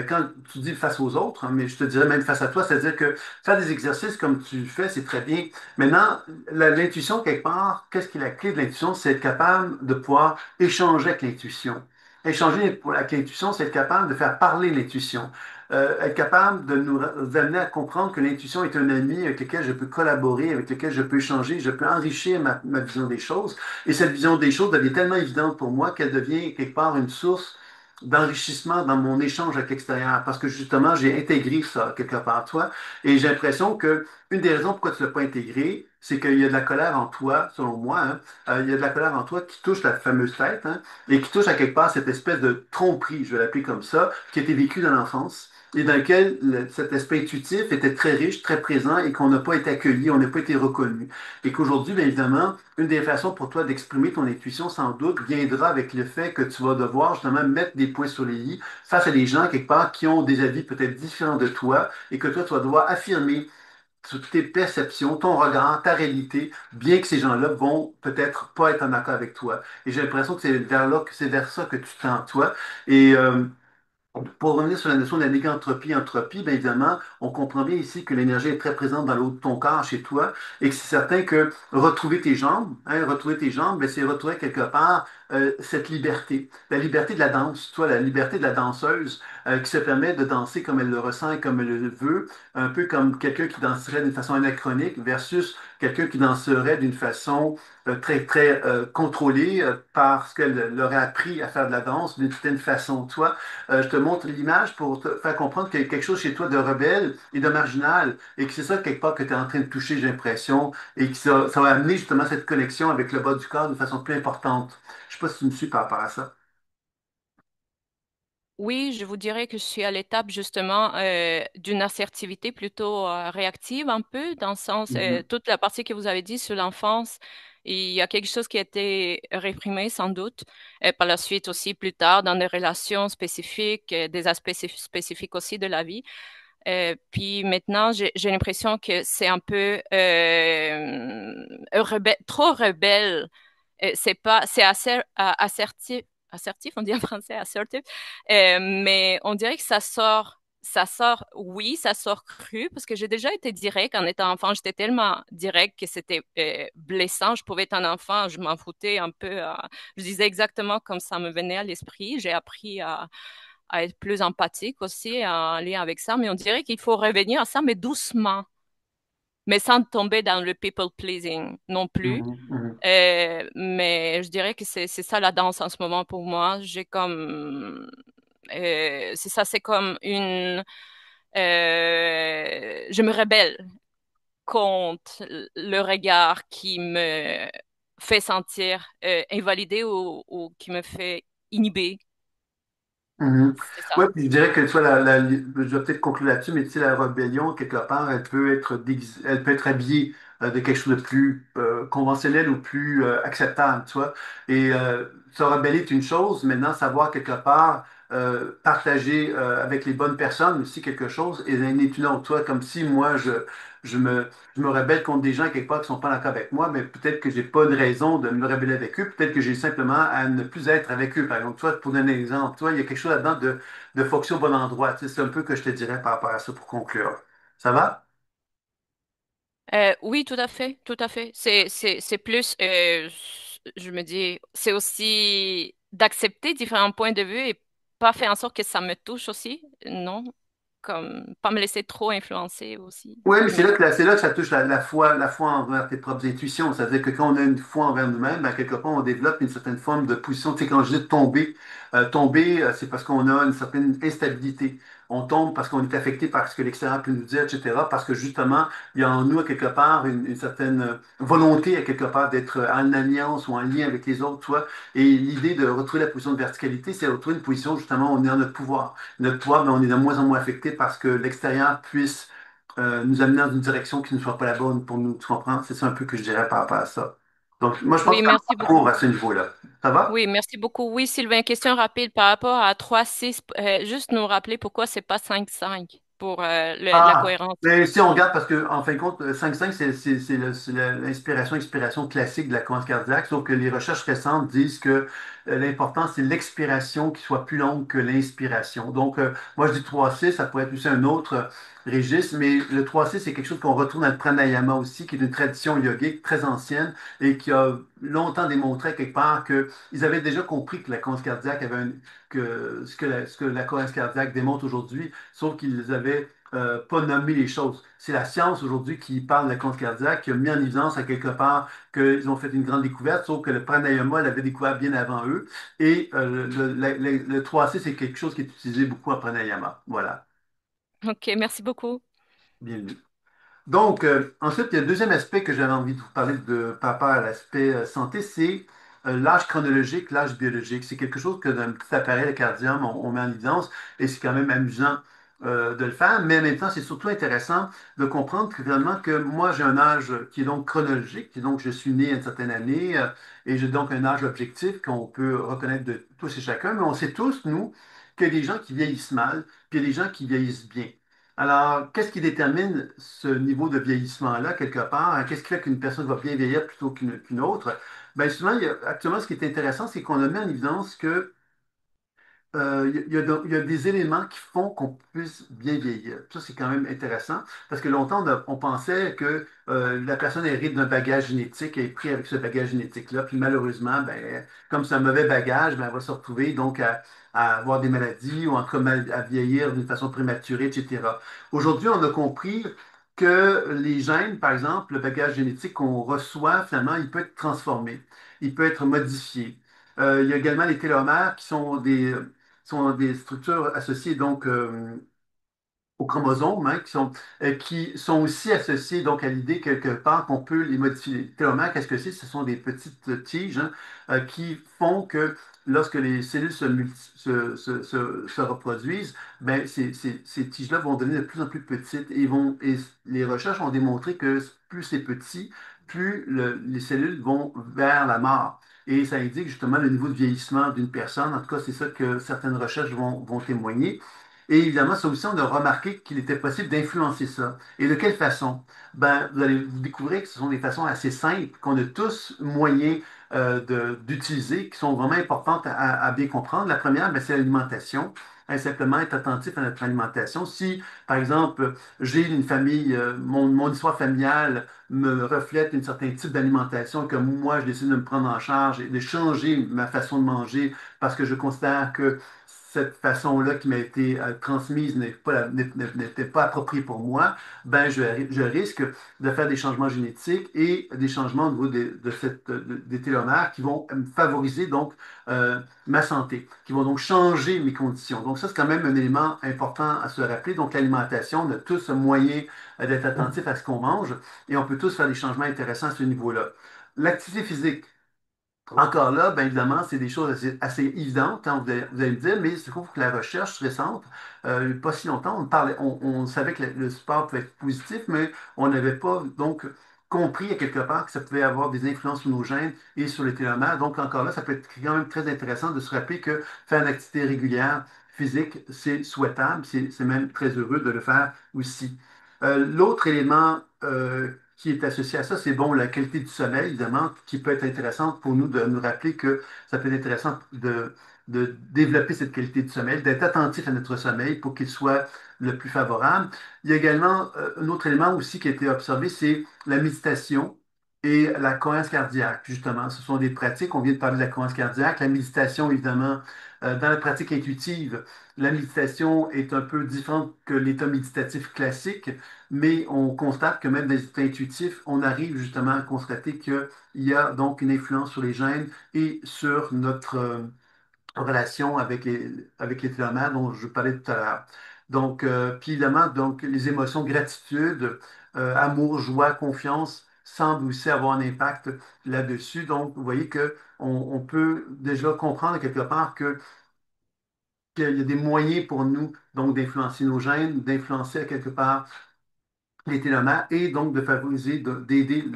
quand tu dis face aux autres, hein, mais je te dirais même face à toi, c'est-à-dire que faire des exercices comme tu fais, c'est très bien. Maintenant, l'intuition, quelque part, qu'est-ce qui est la clé de l'intuition? C'est être capable de pouvoir échanger avec l'intuition. Échanger avec l'intuition, c'est être capable de faire parler l'intuition être capable de nous amener à comprendre que l'intuition est un ami avec lequel je peux collaborer, avec lequel je peux échanger, je peux enrichir ma vision des choses. Et cette vision des choses devient tellement évidente pour moi qu'elle devient quelque part une source d'enrichissement dans mon échange avec l'extérieur, parce que justement, j'ai intégré ça quelque part, toi, et j'ai l'impression que une des raisons pourquoi tu ne l'as pas intégré, c'est qu'il y a de la colère en toi, selon moi, hein, il y a de la colère en toi qui touche la fameuse tête, hein, et qui touche à quelque part cette espèce de tromperie, je vais l'appeler comme ça, qui a été vécue dans l'enfance et dans lequel cet aspect intuitif était très riche, très présent et qu'on n'a pas été accueilli, on n'a pas été reconnu. Et qu'aujourd'hui, bien évidemment, une des façons pour toi d'exprimer ton intuition, sans doute, viendra avec le fait que tu vas devoir justement mettre des points sur les i face à des gens, quelque part, qui ont des avis peut-être différents de toi et que toi, tu vas devoir affirmer sur tes perceptions, ton regard, ta réalité, bien que ces gens-là vont peut-être pas être en accord avec toi. Et j'ai l'impression que c'est vers là, que c'est vers ça que tu tends, toi. Et pour revenir sur la notion de la négantropie, entropie, bien évidemment, on comprend bien ici que l'énergie est très présente dans l'eau de ton corps, chez toi, et que c'est certain que retrouver tes jambes, hein, retrouver tes jambes, ben, c'est retrouver quelque part. cette liberté, la liberté de la danse, toi, la liberté de la danseuse qui se permet de danser comme elle le ressent et comme elle le veut, un peu comme quelqu'un qui danserait d'une façon anachronique versus quelqu'un qui danserait d'une façon très, très contrôlée parce qu'elle aurait appris à faire de la danse d'une certaine façon. Toi, je te montre l'image pour te faire comprendre qu'il y a quelque chose chez toi de rebelle et de marginal et que c'est ça quelque part que tu es en train de toucher, j'ai l'impression, et que ça va amener justement cette connexion avec le bas du corps d'une façon plus importante. Je sais pas si tu me suis par rapport à ça. Oui, je vous dirais que je suis à l'étape justement d'une assertivité plutôt réactive un peu, dans le sens, Mhm, toute la partie que vous avez dit sur l'enfance, il y a quelque chose qui a été réprimé sans doute, et par la suite aussi plus tard dans des relations spécifiques, des aspects spécifiques aussi de la vie. Puis maintenant, j'ai l'impression que c'est un peu trop rebelle. C'est pas, c'est assez assertif, assertif, on dit en français assertif, mais on dirait que oui, ça sort cru, parce que j'ai déjà été direct en étant enfant. J'étais tellement direct que c'était blessant. Je pouvais être un enfant, je m'en foutais un peu. Je disais exactement comme ça me venait à l'esprit. J'ai appris à être plus empathique aussi en lien avec ça, mais on dirait qu'il faut revenir à ça, mais doucement, mais sans tomber dans le people pleasing non plus. mhm, mhm, Mais je dirais que c'est ça la danse en ce moment pour moi. C'est ça, c'est comme je me rebelle contre le regard qui me fait sentir invalidée ou qui me fait inhiber. mhm. C'est Ouais, ça. puis je dirais que tu vois, je vais peut-être conclure là-dessus, mais tu sais, la rébellion, quelque part, elle peut être habillée de quelque chose de plus conventionnel ou plus acceptable, tu vois. Et se rebeller est une chose, maintenant, savoir quelque part partager avec les bonnes personnes aussi quelque chose et en est une autre. Toi, comme si moi, je me, je me rebelle contre des gens quelque part qui sont pas d'accord avec moi, mais peut-être que j'ai pas de raison de me rebeller avec eux, peut-être que j'ai simplement à ne plus être avec eux. Par exemple, toi, pour donner un exemple, toi, il y a quelque chose là-dedans de focus au bon endroit. Tu sais, c'est un peu que je te dirais par rapport à ça pour conclure. Ça va? Oui, tout à fait, tout à fait. C'est plus, je me dis, c'est aussi d'accepter différents points de vue et pas faire en sorte que ça me touche aussi, non? Comme pas me laisser trop influencer aussi. Oui, mais Mais c'est là que ça touche la foi envers tes propres intuitions. C'est-à-dire que quand on a une foi envers nous-mêmes, à quelque part, on développe une certaine forme de position. Tu sais, quand je dis tomber, c'est parce qu'on a une certaine instabilité. On tombe parce qu'on est affecté par ce que l'extérieur peut nous dire, etc. Parce que justement, il y a en nous, à quelque part, une certaine volonté, à quelque part, d'être en alliance ou en lien avec les autres, tu vois. Et l'idée de retrouver la position de verticalité, c'est de retrouver une position, justement, où on est en notre pouvoir. Notre pouvoir, mais on est de moins en moins affecté parce que l'extérieur puisse nous amener dans une direction qui ne soit pas la bonne pour nous. Tu comprends? C'est ça un peu que je dirais par rapport à ça. Donc, moi, je pense oui, que merci ça court beaucoup. à ce niveau-là. Ça va? Oui, merci beaucoup. Oui, Sylvain, question rapide par rapport à 3-6. Juste nous rappeler pourquoi c'est pas 5-5 pour la Ah, cohérence. mais si on regarde, parce que en fin de compte, 5-5, c'est expiration classique de la cohérence cardiaque, sauf que les recherches récentes disent que l'important, c'est l'expiration qui soit plus longue que l'inspiration. Donc, moi, je dis 3-6, ça pourrait être aussi un autre registre, mais le 3-6, c'est quelque chose qu'on retrouve dans le pranayama aussi, qui est une tradition yogique très ancienne et qui a longtemps démontré quelque part qu'ils avaient déjà compris que la cohérence cardiaque avait que ce que la cohérence cardiaque démontre aujourd'hui, sauf qu'ils avaient pas nommer les choses. C'est la science aujourd'hui qui parle de la cohérence cardiaque, qui a mis en évidence à quelque part qu'ils ont fait une grande découverte, sauf que le pranayama l'avait découvert bien avant eux. Et le 3C, c'est quelque chose qui est utilisé beaucoup en pranayama. Voilà, OK, merci beaucoup. bienvenue. Donc, ensuite, il y a le deuxième aspect que j'avais envie de vous parler par rapport à l'aspect santé, c'est l'âge chronologique, l'âge biologique. C'est quelque chose que dans un petit appareil, le cardium, on met en évidence et c'est quand même amusant de le faire, mais en même temps, c'est surtout intéressant de comprendre que finalement que moi, j'ai un âge qui est donc chronologique, qui est donc je suis né à une certaine année et j'ai donc un âge objectif qu'on peut reconnaître de tous et chacun, mais on sait tous, nous, qu'il y a des gens qui vieillissent mal, puis il y a des gens qui vieillissent bien. Alors, qu'est-ce qui détermine ce niveau de vieillissement-là, quelque part? Hein? Qu'est-ce qui fait qu'une personne va bien vieillir plutôt qu'une autre? Bien, souvent, actuellement, ce qui est intéressant, c'est qu'on a mis en évidence que il y a des éléments qui font qu'on puisse bien vieillir. Ça, c'est quand même intéressant parce que longtemps, on pensait que la personne hérite d'un bagage génétique et est pris avec ce bagage génétique-là. Puis malheureusement, ben, comme c'est un mauvais bagage, ben, elle va se retrouver donc à avoir des maladies ou en tout cas à vieillir d'une façon prématurée, etc. Aujourd'hui, on a compris que les gènes, par exemple, le bagage génétique qu'on reçoit, finalement, il peut être transformé, il peut être modifié. Il y a également les télomères qui sont des structures associées donc aux chromosomes, hein, qui sont aussi associées donc à l'idée quelque part qu'on peut les modifier. Les télomères, qu'est-ce que c'est? Ce sont des petites tiges hein, qui font que lorsque les cellules se reproduisent, ben, ces tiges-là vont devenir de plus en plus petites et les recherches ont démontré que plus c'est petit, plus les cellules vont vers la mort. Et ça indique justement le niveau de vieillissement d'une personne. En tout cas, c'est ça que certaines recherches vont témoigner. Et évidemment, ça aussi, on a remarqué qu'il était possible d'influencer ça. Et de quelle façon? Ben, vous allez vous découvrir que ce sont des façons assez simples qu'on a tous moyen d'utiliser, qui sont vraiment importantes à bien comprendre. La première, ben, c'est l'alimentation. Hein, simplement être attentif à notre alimentation. Si, par exemple, j'ai une famille, mon histoire familiale me reflète un certain type d'alimentation et que moi, je décide de me prendre en charge et de changer ma façon de manger parce que je considère que cette façon-là qui m'a été transmise n'était pas appropriée pour moi, ben je risque de faire des changements génétiques et des changements au niveau des télomères qui vont favoriser donc ma santé, qui vont donc changer mes conditions. Donc ça, c'est quand même un élément important à se rappeler. Donc l'alimentation, on a tous un moyen d'être attentif à ce qu'on mange et on peut tous faire des changements intéressants à ce niveau-là. L'activité physique. Encore là, bien évidemment, c'est des choses assez évidentes, hein, vous allez me dire, mais il se trouve que la recherche récente, pas si longtemps, on savait que le sport pouvait être positif, mais on n'avait pas donc compris à quelque part que ça pouvait avoir des influences sur nos gènes et sur les télomères. Donc encore là, ça peut être quand même très intéressant de se rappeler que faire une activité régulière physique, c'est souhaitable, c'est même très heureux de le faire aussi. L'autre élément qui est associé à ça, c'est bon, la qualité du sommeil, évidemment, qui peut être intéressante pour nous de nous rappeler que ça peut être intéressant de développer cette qualité du sommeil, d'être attentif à notre sommeil pour qu'il soit le plus favorable. Il y a également un autre élément aussi qui a été observé, c'est la méditation et la cohérence cardiaque, justement. Ce sont des pratiques, on vient de parler de la cohérence cardiaque, la méditation, évidemment, dans la pratique intuitive, la méditation est un peu différente que l'état méditatif classique, mais on constate que même dans les états intuitifs, on arrive justement à constater qu'il y a donc une influence sur les gènes et sur notre relation avec les télomères dont je parlais tout à l'heure. Donc, puis évidemment, donc, les émotions gratitude, amour, joie, confiance semblent aussi avoir un impact là-dessus. Donc, vous voyez que on peut déjà comprendre quelque part qu'il y a des moyens pour nous donc d'influencer nos gènes, d'influencer à quelque part les télomères et donc de favoriser, d'aider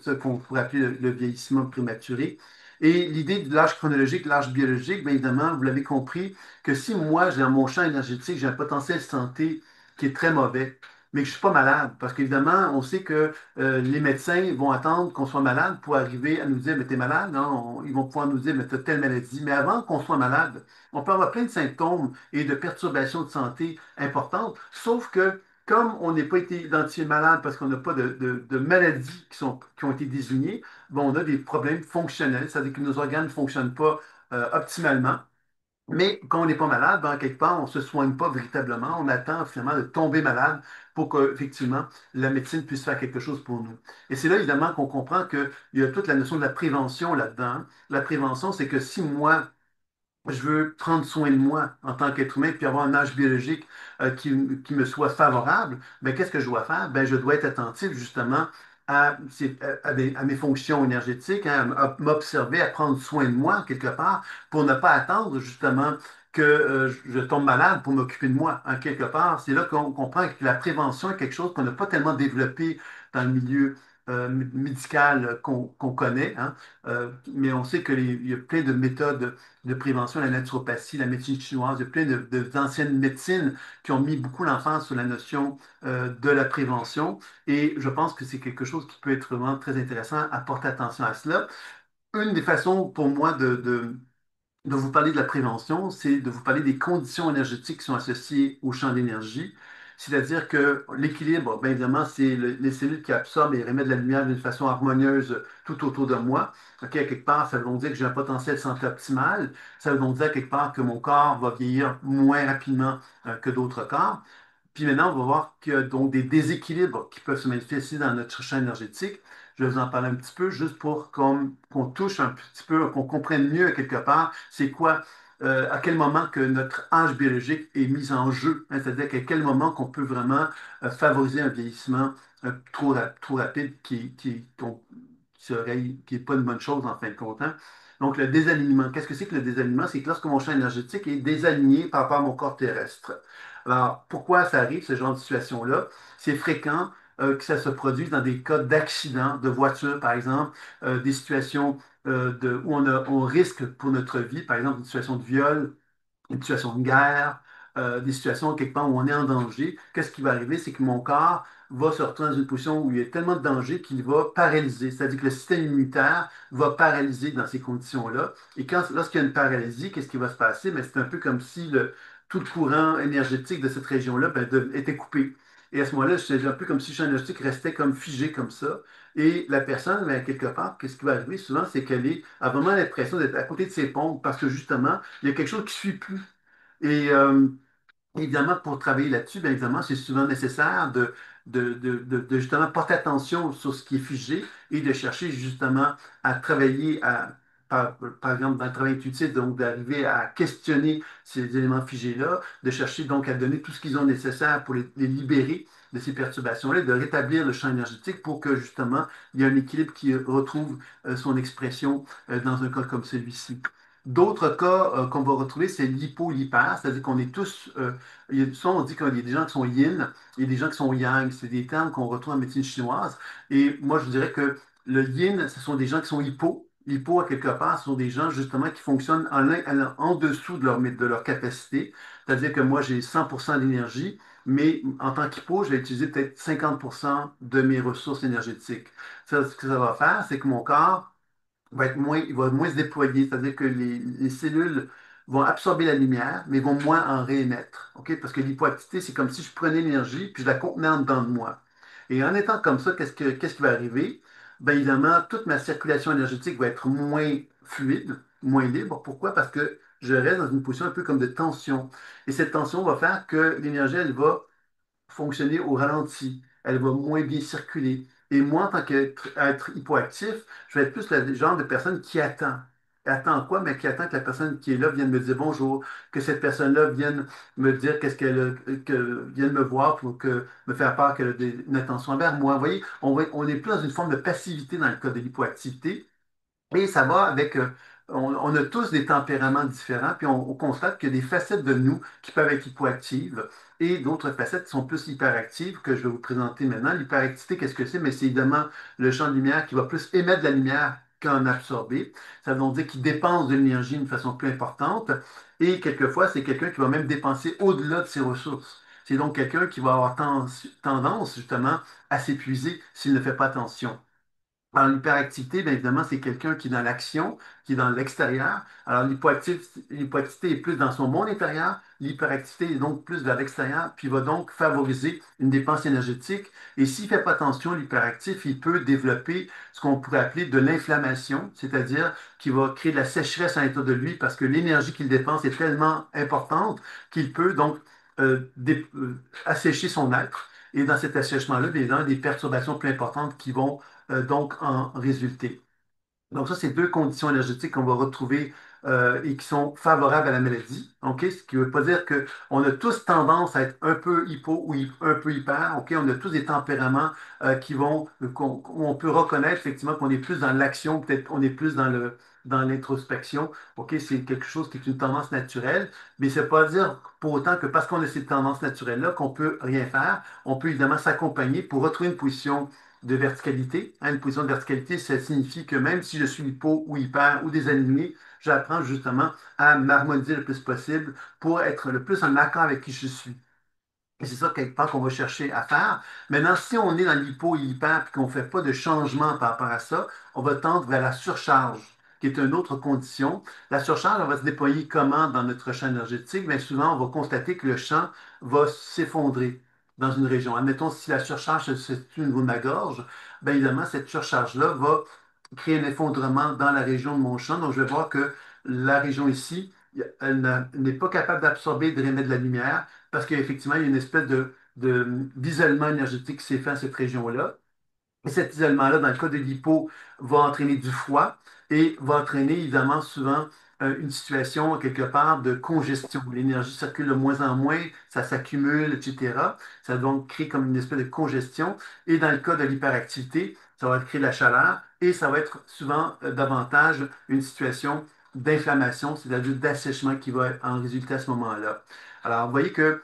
ce qu'on pourrait appeler le vieillissement prématuré. Et l'idée de l'âge chronologique, l'âge biologique, bien évidemment, vous l'avez compris, que si moi, j'ai dans mon champ énergétique, j'ai un potentiel santé qui est très mauvais, mais que je ne suis pas malade, parce qu'évidemment, on sait que les médecins vont attendre qu'on soit malade pour arriver à nous dire, mais t'es malade, hein? Ils vont pouvoir nous dire, mais t'as telle maladie. Mais avant qu'on soit malade, on peut avoir plein de symptômes et de perturbations de santé importantes, sauf que comme on n'est pas été identifié malade parce qu'on n'a pas de maladies qui ont été désignées, bon, on a des problèmes fonctionnels, c'est-à-dire que nos organes ne fonctionnent pas optimalement. Mais quand on n'est pas malade, ben, quelque part, on ne se soigne pas véritablement. On attend finalement de tomber malade pour qu'effectivement la médecine puisse faire quelque chose pour nous. Et c'est là évidemment qu'on comprend qu'il y a toute la notion de la prévention là-dedans. La prévention, c'est que si moi, je veux prendre soin de moi en tant qu'être humain, puis avoir un âge biologique qui me soit favorable, ben, qu'est-ce que je dois faire? Ben, je dois être attentif justement à mes fonctions énergétiques, hein, à m'observer, à prendre soin de moi quelque part, pour ne pas attendre justement que je tombe malade pour m'occuper de moi. Hein, quelque part, c'est là qu'on comprend que la prévention est quelque chose qu'on n'a pas tellement développé dans le milieu médical qu'on connaît, hein. Mais on sait qu'il y a plein de méthodes de prévention, la naturopathie, la médecine chinoise, il y a plein d'anciennes médecines qui ont mis beaucoup l'emphase sur la notion de la prévention. Et je pense que c'est quelque chose qui peut être vraiment très intéressant à porter attention à cela. Une des façons pour moi de vous parler de la prévention, c'est de vous parler des conditions énergétiques qui sont associées au champ d'énergie. C'est-à-dire que l'équilibre, bien évidemment, c'est les cellules qui absorbent et remettent de la lumière d'une façon harmonieuse tout autour de moi. OK, à quelque part, ça veut donc dire que j'ai un potentiel santé optimal. Ça veut donc dire à quelque part que mon corps va vieillir moins rapidement que d'autres corps. Puis maintenant, on va voir qu'il y a donc des déséquilibres qui peuvent se manifester dans notre champ énergétique. Je vais vous en parler un petit peu, juste pour qu'on touche un petit peu, qu'on comprenne mieux quelque part, c'est quoi, à quel moment que notre âge biologique est mis en jeu, hein, c'est-à-dire qu'à quel moment qu'on peut vraiment favoriser un vieillissement trop rapide qui est pas une bonne chose en fin de compte, hein. Donc, le désalignement. Qu'est-ce que c'est que le désalignement? C'est que lorsque mon champ énergétique est désaligné par rapport à mon corps terrestre. Alors, pourquoi ça arrive, ce genre de situation-là? C'est fréquent que ça se produise dans des cas d'accident de voiture, par exemple, des situations où on risque pour notre vie, par exemple, une situation de viol, une situation de guerre, des situations quelque part où on est en danger. Qu'est-ce qui va arriver? C'est que mon corps va se retrouver dans une position où il y a tellement de danger qu'il va paralyser. C'est-à-dire que le système immunitaire va paralyser dans ces conditions-là. Et lorsqu'il y a une paralysie, qu'est-ce qui va se passer? Ben, c'est un peu comme si tout le courant énergétique de cette région-là ben, était coupé. Et à ce moment-là, c'est un peu comme si le champ énergétique restait comme figé comme ça. Et la personne, ben, quelque part, qu'est-ce qui va arriver souvent, c'est a vraiment l'impression d'être à côté de ses pompes parce que justement, il y a quelque chose qui ne suit plus. Et évidemment, pour travailler là-dessus, bien évidemment, c'est souvent nécessaire de justement porter attention sur ce qui est figé et de chercher justement à travailler par exemple, dans le travail intuitif, donc d'arriver à questionner ces éléments figés-là, de chercher donc à donner tout ce qu'ils ont nécessaire pour les libérer de ces perturbations-là, et de rétablir le champ énergétique pour que justement il y ait un équilibre qui retrouve son expression dans un cas comme celui-ci. D'autres cas qu'on va retrouver, c'est l'hypo-hyper, c'est-à-dire qu'on est tous, souvent on dit qu'il y a des gens qui sont yin, il y a des gens qui sont yang, c'est des termes qu'on retrouve en médecine chinoise. Et moi, je dirais que le yin, ce sont des gens qui sont hypo. Hypo, à quelque part, ce sont des gens justement qui fonctionnent en dessous de leur capacité. C'est-à-dire que moi, j'ai 100% d'énergie, mais en tant qu'hypo, je vais utiliser peut-être 50% de mes ressources énergétiques. Ça, ce que ça va faire, c'est que mon corps il va moins se déployer, c'est-à-dire que les cellules vont absorber la lumière, mais vont moins en réémettre. OK? Parce que l'hypoactivité, c'est comme si je prenais l'énergie puis je la contenais en dedans de moi. Et en étant comme ça, qu'est-ce qui va arriver? Bien évidemment, toute ma circulation énergétique va être moins fluide, moins libre. Pourquoi? Parce que je reste dans une position un peu comme de tension. Et cette tension va faire que l'énergie, elle va fonctionner au ralenti. Elle va moins bien circuler. Et moi, en tant qu'être hypoactif, je vais être plus le genre de personne qui attend. Attend quoi? Mais qui attend que la personne qui est là vienne me dire bonjour, que cette personne-là vienne me dire vienne me voir pour me faire part qu'elle a une attention envers moi. Vous voyez, on est plus dans une forme de passivité dans le cas de l'hypoactivité. Et ça va avec, on a tous des tempéraments différents, puis on constate qu'il y a des facettes de nous qui peuvent être hypoactives et d'autres facettes qui sont plus hyperactives que je vais vous présenter maintenant. L'hyperactivité, qu'est-ce que c'est? Mais c'est évidemment le champ de lumière qui va plus émettre de la lumière qu'en absorber. Ça veut donc dire qu'il dépense de l'énergie d'une façon plus importante et quelquefois, c'est quelqu'un qui va même dépenser au-delà de ses ressources. C'est donc quelqu'un qui va avoir tendance justement à s'épuiser s'il ne fait pas attention. Alors, l'hyperactivité, bien évidemment, c'est quelqu'un qui est dans l'action, qui est dans l'extérieur. Alors, l'hypoactivité est plus dans son monde intérieur, l'hyperactivité est donc plus vers l'extérieur, puis va donc favoriser une dépense énergétique. Et s'il ne fait pas attention, l'hyperactif, il peut développer ce qu'on pourrait appeler de l'inflammation, c'est-à-dire qu'il va créer de la sécheresse à l'intérieur de lui parce que l'énergie qu'il dépense est tellement importante qu'il peut donc assécher son être. Et dans cet assèchement-là, bien évidemment, des perturbations plus importantes qui vont donc en résulter. Donc ça, c'est deux conditions énergétiques qu'on va retrouver et qui sont favorables à la maladie. OK? Ce qui ne veut pas dire qu'on a tous tendance à être un peu hypo ou un peu hyper. OK? On a tous des tempéraments où on peut reconnaître effectivement qu'on est plus dans l'action, peut-être on est plus dans l'introspection. OK? C'est quelque chose qui est une tendance naturelle, mais ça ne veut pas dire pour autant que parce qu'on a cette tendance naturelle-là qu'on ne peut rien faire. On peut évidemment s'accompagner pour retrouver une position de verticalité. Hein, une position de verticalité, ça signifie que même si je suis hypo ou hyper ou désaligné, j'apprends justement à m'harmoniser le plus possible pour être le plus en accord avec qui je suis. Et c'est ça, quelque part, qu'on va chercher à faire. Maintenant, si on est dans l'hypo et l'hyper et qu'on ne fait pas de changement par rapport à ça, on va tendre vers la surcharge. qui est une autre condition. La surcharge, elle va se déployer comment dans notre champ énergétique? Bien souvent, on va constater que le champ va s'effondrer dans une région. Admettons, si la surcharge se situe au niveau de ma gorge, bien évidemment, cette surcharge-là va créer un effondrement dans la région de mon champ. Donc, je vais voir que la région ici, n'est pas capable d'absorber et de remettre de la lumière parce qu'effectivement, il y a une espèce d'isolement énergétique qui s'est fait à cette région-là. Et cet isolement-là, dans le cas de l'hypo, va entraîner du froid et va entraîner évidemment souvent une situation quelque part de congestion. L'énergie circule de moins en moins, ça s'accumule, etc. Ça donc crée comme une espèce de congestion. Et dans le cas de l'hyperactivité, ça va créer de la chaleur et ça va être souvent davantage une situation d'inflammation, c'est-à-dire d'assèchement qui va en résulter à ce moment-là. Alors, vous voyez que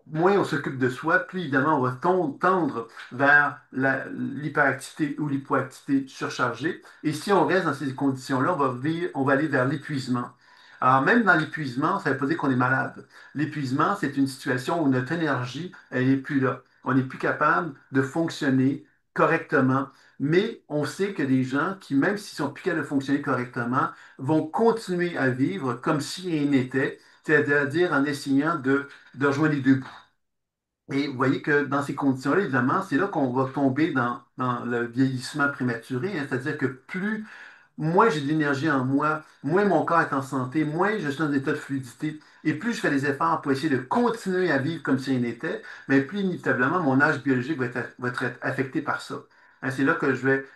moins on s'occupe de soi, plus évidemment on va tendre vers l'hyperactivité ou l'hypoactivité surchargée. Et si on reste dans ces conditions-là, on va aller vers l'épuisement. Alors, même dans l'épuisement, ça ne veut pas dire qu'on est malade. L'épuisement, c'est une situation où notre énergie, elle n'est plus là. On n'est plus capable de fonctionner correctement. Mais on sait que des gens qui, même s'ils sont plus capables de fonctionner correctement, vont continuer à vivre comme si rien n'était, c'est-à-dire en essayant de rejoindre les deux bouts. Et vous voyez que dans ces conditions-là, évidemment, c'est là qu'on va tomber dans le vieillissement prématuré, hein. C'est-à-dire que moins j'ai de l'énergie en moi, moins mon corps est en santé, moins je suis dans un état de fluidité, et plus je fais des efforts pour essayer de continuer à vivre comme si rien n'était, mais plus inévitablement mon âge biologique va être affecté par ça. Hein, c'est là que je vais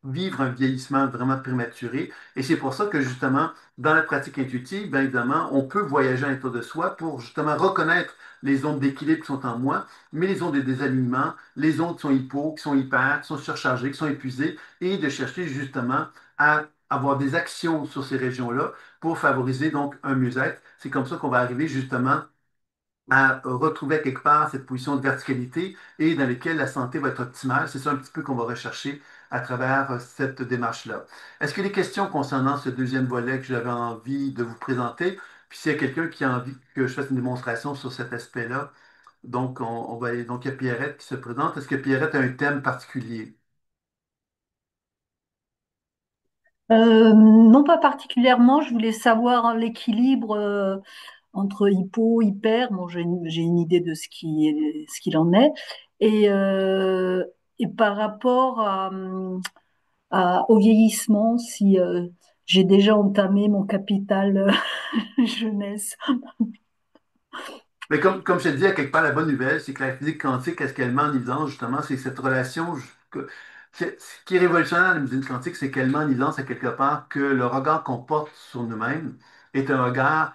vivre un vieillissement vraiment prématuré. Et c'est pour ça que justement, dans la pratique intuitive, bien évidemment, on peut voyager à l'intérieur de soi pour justement reconnaître les zones d'équilibre qui sont en moi, mais les zones de désalignement, les zones qui sont hypo, qui sont hyper, qui sont surchargées, qui sont épuisées, et de chercher justement à avoir des actions sur ces régions-là pour favoriser donc un mieux-être. C'est comme ça qu'on va arriver justement à retrouver quelque part cette position de verticalité et dans laquelle la santé va être optimale. C'est ça un petit peu qu'on va rechercher à travers cette démarche-là. Est-ce qu'il y a des questions concernant ce deuxième volet que j'avais envie de vous présenter? Puis s'il y a quelqu'un qui a envie que je fasse une démonstration sur cet aspect-là, donc on va aller. Donc il y a Pierrette qui se présente. Est-ce que Pierrette a un thème particulier? Non, pas particulièrement. Je voulais savoir l'équilibre entre hypo, hyper. Bon, j'ai une idée de ce qu'il en est. Et, euh, et par rapport au vieillissement, si j'ai déjà entamé mon capital jeunesse. Mais comme je te dis, à quelque part, la bonne nouvelle, c'est que la physique quantique, qu'est-ce qu'elle met en évidence, justement, c'est cette relation. Ce qui est révolutionnaire dans la médecine quantique, c'est qu'elle met en évidence, à quelque part, que le regard qu'on porte sur nous-mêmes est un regard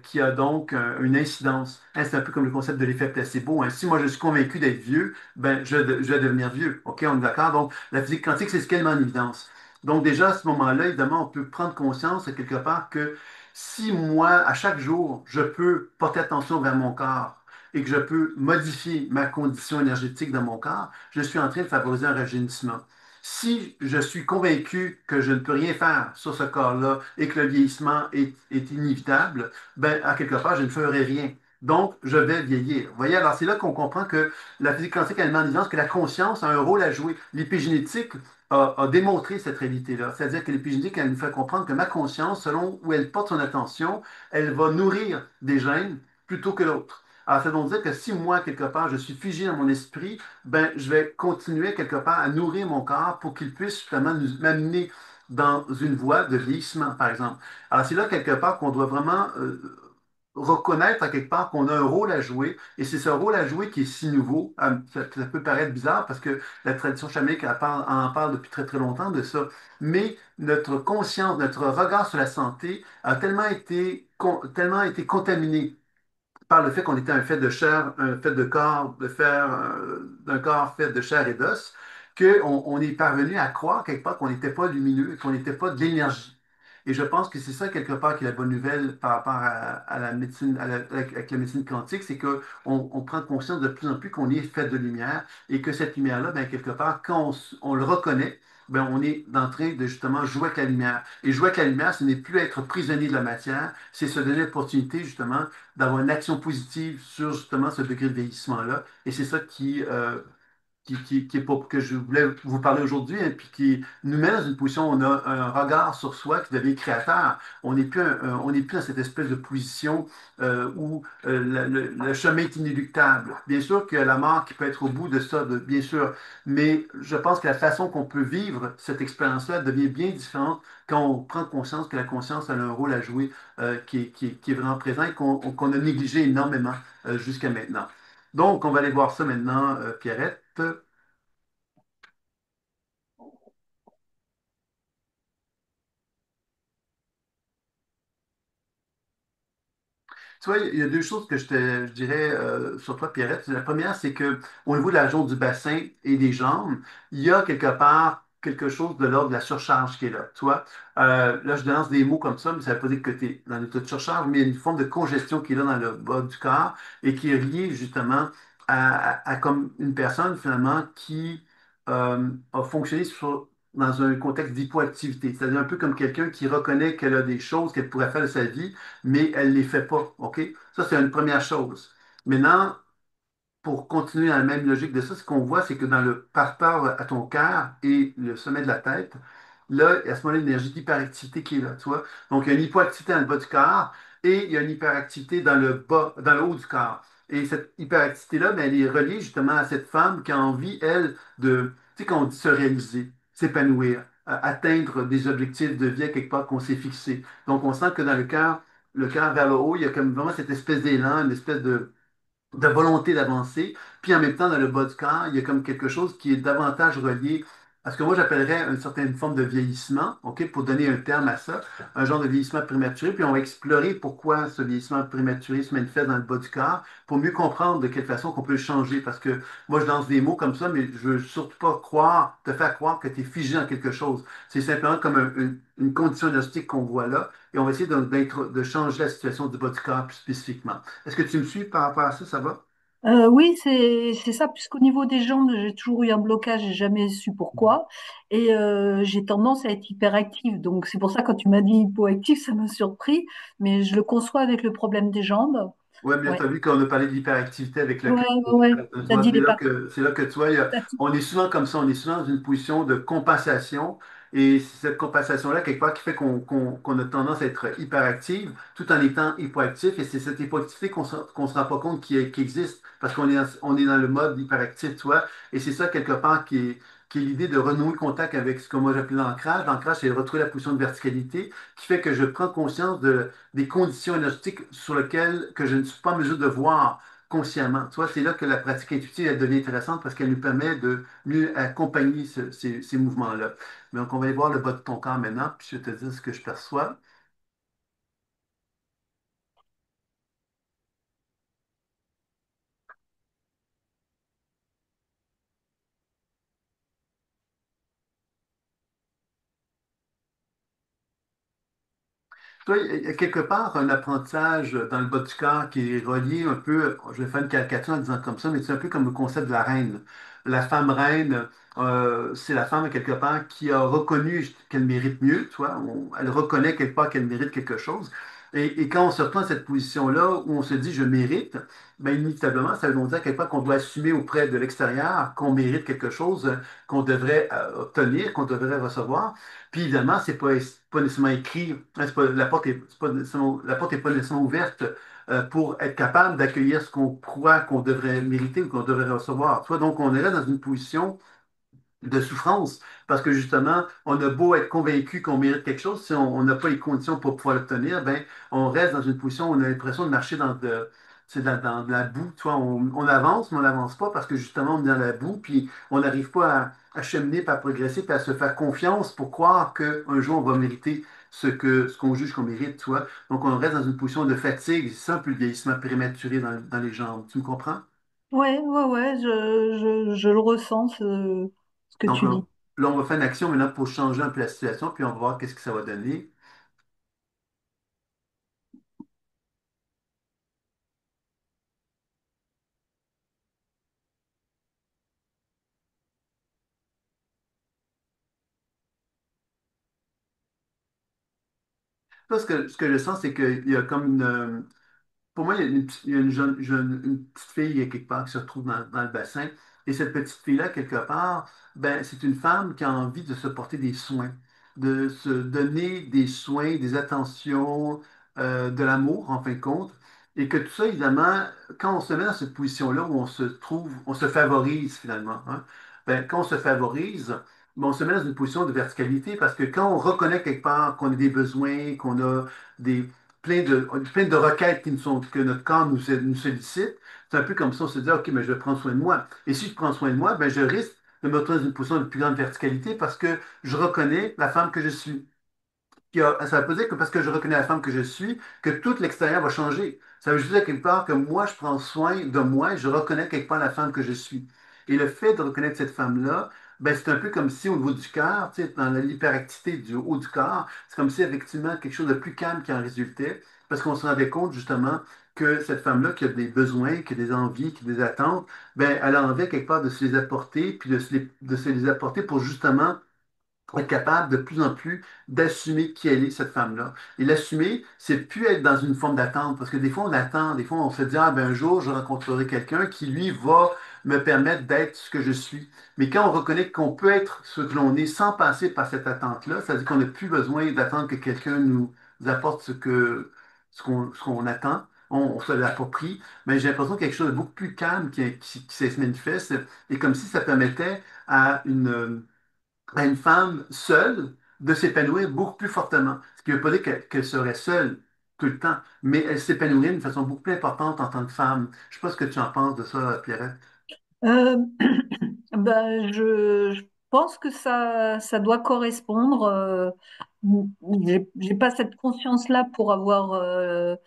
qui a donc une incidence. Hein, c'est un peu comme le concept de l'effet placebo. Hein. Si moi, je suis convaincu d'être vieux, ben, je vais devenir vieux. OK, on est d'accord? Donc, la physique quantique, c'est ce qu'elle met en évidence. Donc, déjà, à ce moment-là, évidemment, on peut prendre conscience, à quelque part, que si moi, à chaque jour, je peux porter attention vers mon corps et que je peux modifier ma condition énergétique dans mon corps, je suis en train de favoriser un rajeunissement. Si je suis convaincu que je ne peux rien faire sur ce corps-là et que le vieillissement est inévitable, ben, à quelque part, je ne ferai rien. Donc, je vais vieillir. Vous voyez, alors c'est là qu'on comprend que la physique quantique elle met en évidence que la conscience a un rôle à jouer. L'épigénétique a démontré cette réalité-là. C'est-à-dire que l'épigénétique, elle nous fait comprendre que ma conscience, selon où elle porte son attention, elle va nourrir des gènes plutôt que l'autre. Alors, ça veut donc dire que si moi, quelque part, je suis figé dans mon esprit, ben, je vais continuer quelque part à nourrir mon corps pour qu'il puisse justement m'amener dans une voie de vieillissement, par exemple. Alors, c'est là quelque part qu'on doit vraiment reconnaître à quelque part qu'on a un rôle à jouer, et c'est ce rôle à jouer qui est si nouveau. Ça peut paraître bizarre parce que la tradition chamanique en parle depuis très très longtemps de ça, mais notre conscience, notre regard sur la santé a tellement été contaminé par le fait qu'on était un fait de chair, un fait de corps, d'un corps fait de chair et d'os, qu'on est parvenu à croire quelque part qu'on n'était pas lumineux, qu'on n'était pas de l'énergie. Et je pense que c'est ça quelque part qui est la bonne nouvelle par rapport à la médecine, avec la médecine quantique, c'est qu'on on prend conscience de plus en plus qu'on est fait de lumière et que cette lumière-là, ben, quelque part, quand on le reconnaît, ben, on est en train de justement jouer avec la lumière. Et jouer avec la lumière, ce n'est plus être prisonnier de la matière, c'est se donner l'opportunité justement d'avoir une action positive sur justement ce degré de vieillissement-là. Et c'est ça qui est pour que je voulais vous parler aujourd'hui, hein, puis qui nous met dans une position où on a un regard sur soi qui devient créateur. On n'est plus dans cette espèce de position où le chemin est inéluctable. Bien sûr qu'il y a la mort qui peut être au bout de ça, bien sûr, mais je pense que la façon qu'on peut vivre cette expérience-là devient bien différente quand on prend conscience que la conscience a un rôle à jouer qui est vraiment présent et qu'on a négligé énormément jusqu'à maintenant. Donc, on va aller voir ça maintenant, Pierrette. Tu vois, il y a deux choses que je dirais sur toi, Pierrette. La première, c'est que au niveau de la zone du bassin et des jambes, il y a quelque part quelque chose de l'ordre de la surcharge qui est là. Tu vois, là, je lance des mots comme ça, mais ça ne veut pas dire que tu es dans l'état de surcharge, mais il y a une forme de congestion qui est là dans le bas du corps et qui est liée justement à comme une personne finalement qui a fonctionné dans un contexte d'hypoactivité. C'est-à-dire un peu comme quelqu'un qui reconnaît qu'elle a des choses qu'elle pourrait faire de sa vie mais elle ne les fait pas. OK? Ça, c'est une première chose. Maintenant, pour continuer dans la même logique de ça, ce qu'on voit, c'est que dans le par rapport à ton cœur et le sommet de la tête, là, à ce moment-là, une énergie d'hyperactivité qui est là, tu vois. Donc, il y a une hypoactivité dans le bas du corps et il y a une hyperactivité dans le bas, dans le haut du corps. Et cette hyperactivité-là, ben, elle est reliée justement à cette femme qui a envie, elle, de, tu sais, quand on dit se réaliser, s'épanouir, atteindre des objectifs de vie à quelque part qu'on s'est fixé. Donc, on sent que dans le cœur vers le haut, il y a comme vraiment cette espèce d'élan, une espèce de volonté d'avancer. Puis en même temps, dans le bas du corps, il y a comme quelque chose qui est davantage relié à ce que moi j'appellerais une certaine forme de vieillissement, OK, pour donner un terme à ça, un genre de vieillissement prématuré. Puis on va explorer pourquoi ce vieillissement prématuré se manifeste dans le bas du corps pour mieux comprendre de quelle façon qu'on peut le changer. Parce que moi, je lance des mots comme ça, mais je veux surtout pas te faire croire que tu es figé en quelque chose. C'est simplement comme une condition énergétique qu'on voit là. Et on va essayer de changer la situation du bas du corps plus spécifiquement. Est-ce que tu me suis par rapport à ça, ça va? Oui, c'est ça, puisqu'au niveau des jambes, j'ai toujours eu un blocage, j'ai jamais su pourquoi. Et j'ai tendance à être hyperactive. Donc c'est pour ça quand tu m'as dit hypoactive, ça m'a surpris, mais je le conçois avec le problème des jambes. Ouais, mais là, tu Ouais, as vu qu'on a parlé de l'hyperactivité avec le ouais, cœur. ouais. Tu T'as vois, dit les parties. c'est là que tu vois, on est souvent comme ça, on est souvent dans une position de compensation. Et c'est cette compensation-là, quelque part, qui fait qu'on a tendance à être hyperactive tout en étant hypoactif. Et c'est cette hypoactivité qu'on se rend pas compte qui existe parce on est dans le mode hyperactif, tu vois. Et c'est ça, quelque part, qui est l'idée de renouer contact avec ce que moi j'appelle l'ancrage. L'ancrage, c'est de retrouver la position de verticalité qui fait que je prends conscience des conditions énergétiques sur lesquelles que je ne suis pas en mesure de voir consciemment. Tu vois, c'est là que la pratique intuitive elle devient intéressante parce qu'elle nous permet de mieux accompagner ces mouvements-là. Donc, on va aller voir le bas de ton corps maintenant, puis je vais te dire ce que je perçois. Tu vois, il y a quelque part un apprentissage dans le bas du corps qui est relié un peu, je vais faire une caricature en disant comme ça, mais c'est un peu comme le concept de la reine. La femme reine, c'est la femme quelque part qui a reconnu qu'elle mérite mieux, tu vois, elle reconnaît quelque part qu'elle mérite quelque chose. Et quand on se retrouve dans cette position-là où on se dit je mérite, ben inévitablement, ça veut donc dire quelque part qu'on doit assumer auprès de l'extérieur qu'on mérite quelque chose qu'on devrait obtenir, qu'on devrait recevoir. Puis évidemment, c'est pas nécessairement écrit, hein, la porte est pas nécessairement ouverte pour être capable d'accueillir ce qu'on croit qu'on devrait mériter ou qu'on devrait recevoir. Tu vois, donc on est là dans une position de souffrance parce que justement, on a beau être convaincu qu'on mérite quelque chose, si on n'a pas les conditions pour pouvoir l'obtenir, ben on reste dans une position où on a l'impression de marcher dans de la boue. Tu vois, on avance, mais on n'avance pas parce que justement, on est dans la boue, puis on n'arrive pas à cheminer, puis à progresser, puis à se faire confiance pour croire qu'un jour, on va mériter ce qu'on juge qu'on mérite, tu vois. Donc, on reste dans une position de fatigue. C'est ça un peu le vieillissement prématuré dans les jambes. Tu me comprends? Ouais, ouais, ouais, je le ressens, ce que Donc, tu dis. là, on va faire une action maintenant pour changer un peu la situation, puis on va voir qu'est-ce que ça va donner. Là, ce que je sens, c'est qu'il y a comme pour moi, il y a une petite fille quelque part qui se retrouve dans le bassin. Et cette petite fille-là, quelque part, ben, c'est une femme qui a envie de se porter des soins, de se donner des soins, des attentions, de l'amour, en fin de compte. Et que tout ça, évidemment, quand on se met dans cette position-là où on se trouve, on se favorise finalement, hein, ben, quand on se favorise, ben, on se met dans une position de verticalité parce que quand on reconnaît quelque part qu'on a des besoins, qu'on a des, plein de requêtes qui nous sont, que notre corps nous sollicite, c'est un peu comme ça, on se dit, OK, mais je vais prendre soin de moi. Et si je prends soin de moi, ben, je risque de me retrouver dans une position de plus grande verticalité parce que je reconnais la femme que je suis. Ça veut pas dire que parce que je reconnais la femme que je suis, que tout l'extérieur va changer. Ça veut juste dire quelque part que moi, je prends soin de moi et je reconnais quelque part la femme que je suis. Et le fait de reconnaître cette femme-là, ben, c'est un peu comme si au niveau du cœur, tu sais, dans l'hyperactivité du haut du corps, c'est comme si effectivement quelque chose de plus calme qui en résultait, parce qu'on se rendait compte justement que cette femme-là qui a des besoins, qui a des envies, qui a des attentes, ben, elle a envie quelque part de se les apporter, puis de se les apporter pour justement pour être capable de plus en plus d'assumer qui elle est, cette femme-là. Et l'assumer, c'est plus être dans une forme d'attente, parce que des fois, on attend, des fois, on se dit, ah ben un jour, je rencontrerai quelqu'un qui, lui, va me permettre d'être ce que je suis. Mais quand on reconnaît qu'on peut être ce que l'on est sans passer par cette attente-là, ça veut dire qu'on n'a plus besoin d'attendre que quelqu'un nous apporte ce qu'on attend. On se l'approprie, mais j'ai l'impression qu'il y a quelque chose de beaucoup plus calme qui se manifeste, et comme si ça permettait à une femme seule de s'épanouir beaucoup plus fortement. Ce qui ne veut pas dire qu'elle serait seule tout le temps, mais elle s'épanouirait d'une façon beaucoup plus importante en tant que femme. Je ne sais pas ce que tu en penses de ça, Pierrette. Euh, je pense que ça doit correspondre. J'ai pas cette conscience-là pour avoir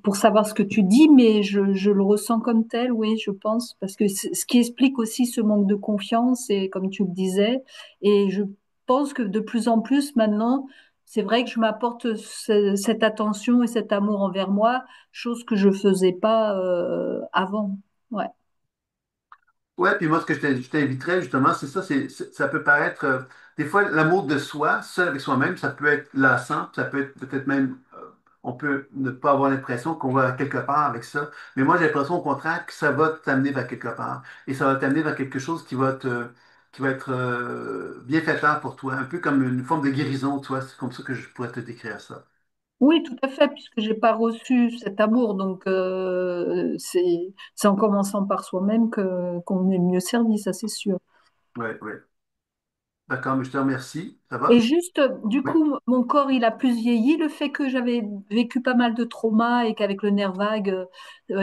pour savoir ce que tu dis, mais je le ressens comme tel, oui, je pense, parce que c'est ce qui explique aussi ce manque de confiance, et comme tu le disais, et je pense que de plus en plus maintenant, c'est vrai que je m'apporte cette attention et cet amour envers moi, chose que je faisais pas avant. Ouais. Ouais, puis moi, ce que je t'inviterais justement, c'est ça, ça peut paraître, des fois, l'amour de soi, seul avec soi-même, ça peut être lassant, ça peut être peut-être même, on peut ne pas avoir l'impression qu'on va quelque part avec ça. Mais moi, j'ai l'impression au contraire que ça va t'amener vers quelque part. Et ça va t'amener vers quelque chose qui va être bienfaiteur pour toi, un peu comme une forme de guérison, toi. C'est comme ça que je pourrais te décrire ça. Oui, tout à fait, puisque j'ai pas reçu cet amour, donc c'est en commençant par soi-même que qu'on est mieux servi, ça c'est sûr. Ouais, ouais. D'accord, mais je te remercie. Ça Et va? juste, du Oui. coup, mon corps, il a plus vieilli. Le fait que j'avais vécu pas mal de traumas et qu'avec le nerf vague,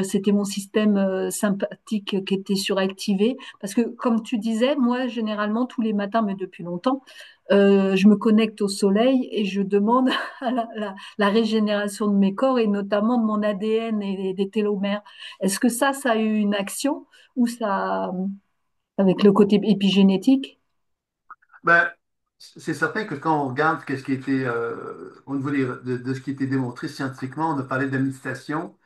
c'était mon système sympathique qui était suractivé. Parce que, comme tu disais, moi, généralement, tous les matins, mais depuis longtemps, je me connecte au soleil et je demande à la régénération de mes corps et notamment de mon ADN et des télomères. Est-ce que ça a eu une action ou ça, avec le côté épigénétique? Ben, c'est certain que quand on regarde ce qui a été, au niveau de ce qui a été démontré scientifiquement, on a parlé de méditation.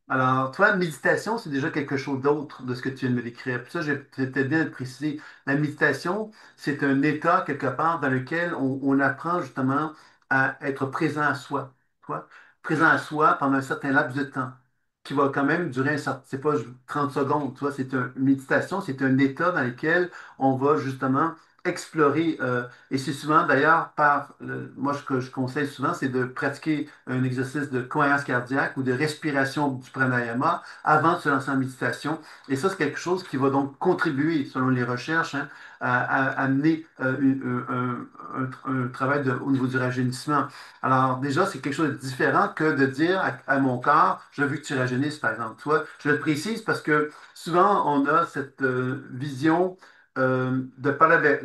Alors, toi, méditation, c'est déjà quelque chose d'autre de ce que tu viens de me décrire. Puis ça, j'étais bien de préciser. La méditation, c'est un état, quelque part, dans lequel on apprend justement à être présent à soi. Tu vois? Présent à soi pendant un certain laps de temps, qui va quand même durer un certain, c'est pas 30 secondes, tu vois, une méditation, c'est un état dans lequel on va justement explorer, et c'est souvent d'ailleurs moi ce que je conseille souvent, c'est de pratiquer un exercice de cohérence cardiaque ou de respiration du pranayama avant de se lancer en méditation. Et ça, c'est quelque chose qui va donc contribuer, selon les recherches, hein, à amener un travail au niveau du rajeunissement. Alors déjà, c'est quelque chose de différent que de dire à mon corps, je veux que tu rajeunisses, par exemple. Tu vois, je le précise parce que souvent, on a cette vision de parler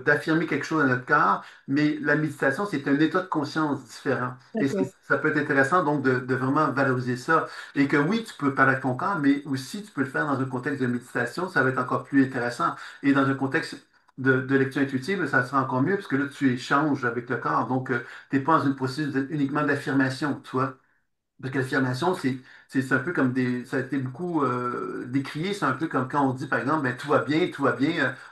d'affirmer quelque chose à notre corps, mais la méditation, c'est un état de conscience différent. Et D'accord. ça peut être intéressant donc de vraiment valoriser ça. Et que oui, tu peux parler avec ton corps, mais aussi tu peux le faire dans un contexte de méditation, ça va être encore plus intéressant. Et dans un contexte de lecture intuitive, ça sera encore mieux, parce que là, tu échanges avec le corps. Donc, tu n'es pas dans une processus uniquement d'affirmation, tu vois. Parce que l'affirmation, c'est un peu comme ça a été beaucoup décrié. C'est un peu comme quand on dit, par exemple, ben, tout va bien.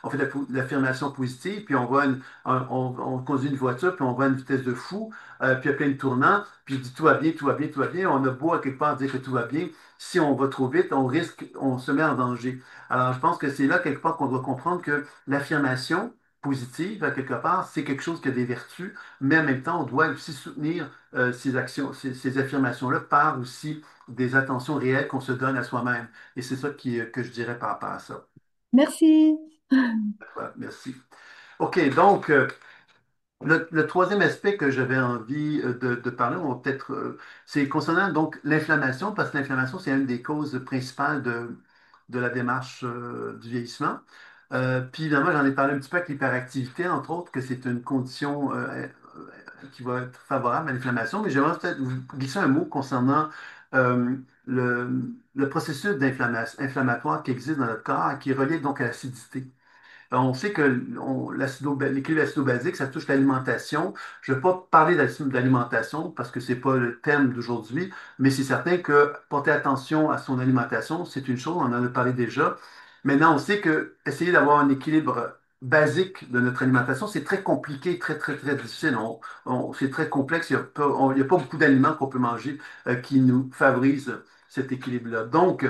On fait de l'affirmation positive, puis on voit on conduit une voiture, puis on voit une vitesse de fou, puis il y a plein de tournants, puis je dis tout va bien, tout va bien, tout va bien. On a beau à quelque part dire que tout va bien. Si on va trop vite, on risque, on se met en danger. Alors, je pense que c'est là, quelque part, qu'on doit comprendre que l'affirmation positive, à quelque part, c'est quelque chose qui a des vertus, mais en même temps, on doit aussi soutenir ces actions, ces affirmations-là par aussi des attentions réelles qu'on se donne à soi-même. Et c'est ça que je dirais par rapport à ça. Merci. Voilà, merci. OK, donc, le troisième aspect que j'avais envie de parler, on va peut-être, c'est concernant donc l'inflammation, parce que l'inflammation, c'est une des causes principales de la démarche du vieillissement. Puis évidemment, j'en ai parlé un petit peu avec l'hyperactivité, entre autres, que c'est une condition qui va être favorable à l'inflammation, mais j'aimerais peut-être vous glisser un mot concernant euh, le processus inflammatoire qui existe dans notre corps et qui est relié donc à l'acidité. On sait que l'équilibre acido-basique, ça touche l'alimentation. Je ne vais pas parler d'alimentation parce que ce n'est pas le thème d'aujourd'hui, mais c'est certain que porter attention à son alimentation, c'est une chose, on en a parlé déjà. Maintenant, on sait que essayer d'avoir un équilibre basique de notre alimentation, c'est très compliqué, très, très, très difficile. C'est très complexe. Il y a pas beaucoup d'aliments qu'on peut manger qui nous favorisent cet équilibre-là. Donc,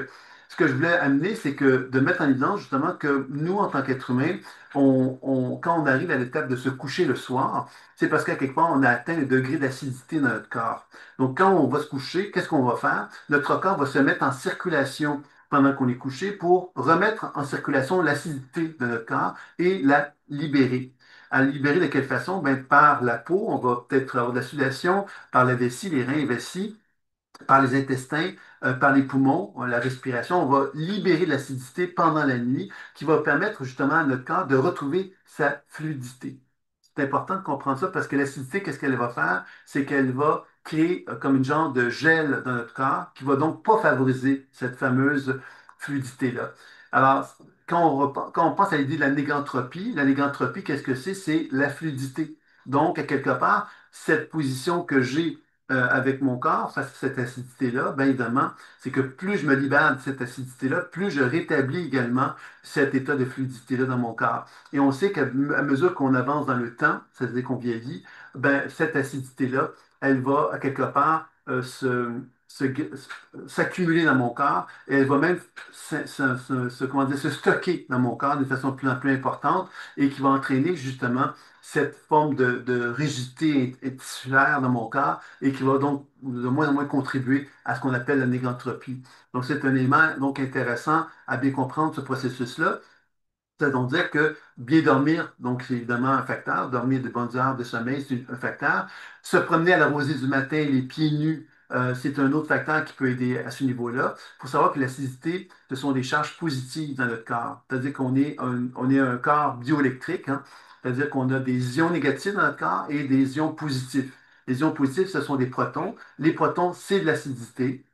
ce que je voulais amener, c'est que de mettre en évidence justement que nous, en tant qu'êtres humains, quand on arrive à l'étape de se coucher le soir, c'est parce qu'à quelque part, on a atteint le degré d'acidité dans notre corps. Donc, quand on va se coucher, qu'est-ce qu'on va faire? Notre corps va se mettre en circulation pendant qu'on est couché pour remettre en circulation l'acidité de notre corps et la libérer. À la libérer de quelle façon? Ben, par la peau, on va peut-être avoir de la sudation, par la vessie, les reins et vessie par les intestins, par les poumons, la respiration, on va libérer de l'acidité pendant la nuit qui va permettre justement à notre corps de retrouver sa fluidité. C'est important de comprendre ça parce que l'acidité, qu'est-ce qu'elle va faire? C'est qu'elle va créer comme une genre de gel dans notre corps qui va donc pas favoriser cette fameuse fluidité-là. Alors, quand on pense à l'idée de la négantropie, qu'est-ce que c'est? C'est la fluidité. Donc, à quelque part, cette position que j'ai avec mon corps face à cette acidité-là, bien évidemment, c'est que plus je me libère de cette acidité-là, plus je rétablis également cet état de fluidité-là dans mon corps. Et on sait qu'à à mesure qu'on avance dans le temps, c'est-à-dire qu'on vieillit, ben, cette acidité-là, elle va à quelque part se- s'accumuler dans mon corps et elle va même comment dire, se stocker dans mon corps d'une façon plus en plus importante et qui va entraîner justement cette forme de rigidité et tissulaire dans mon corps et qui va donc de moins en moins contribuer à ce qu'on appelle la négantropie. Donc, c'est un élément donc intéressant à bien comprendre ce processus-là. Ça veut donc dire que bien dormir, donc c'est évidemment un facteur. Dormir de bonnes heures de sommeil, c'est un facteur. Se promener à la rosée du matin, les pieds nus, c'est un autre facteur qui peut aider à ce niveau-là. Il faut savoir que l'acidité, ce sont des charges positives dans notre corps. C'est-à-dire on est un corps bioélectrique, hein. C'est-à-dire qu'on a des ions négatifs dans notre corps et des ions positifs. Les ions positifs, ce sont des protons. Les protons, c'est de l'acidité.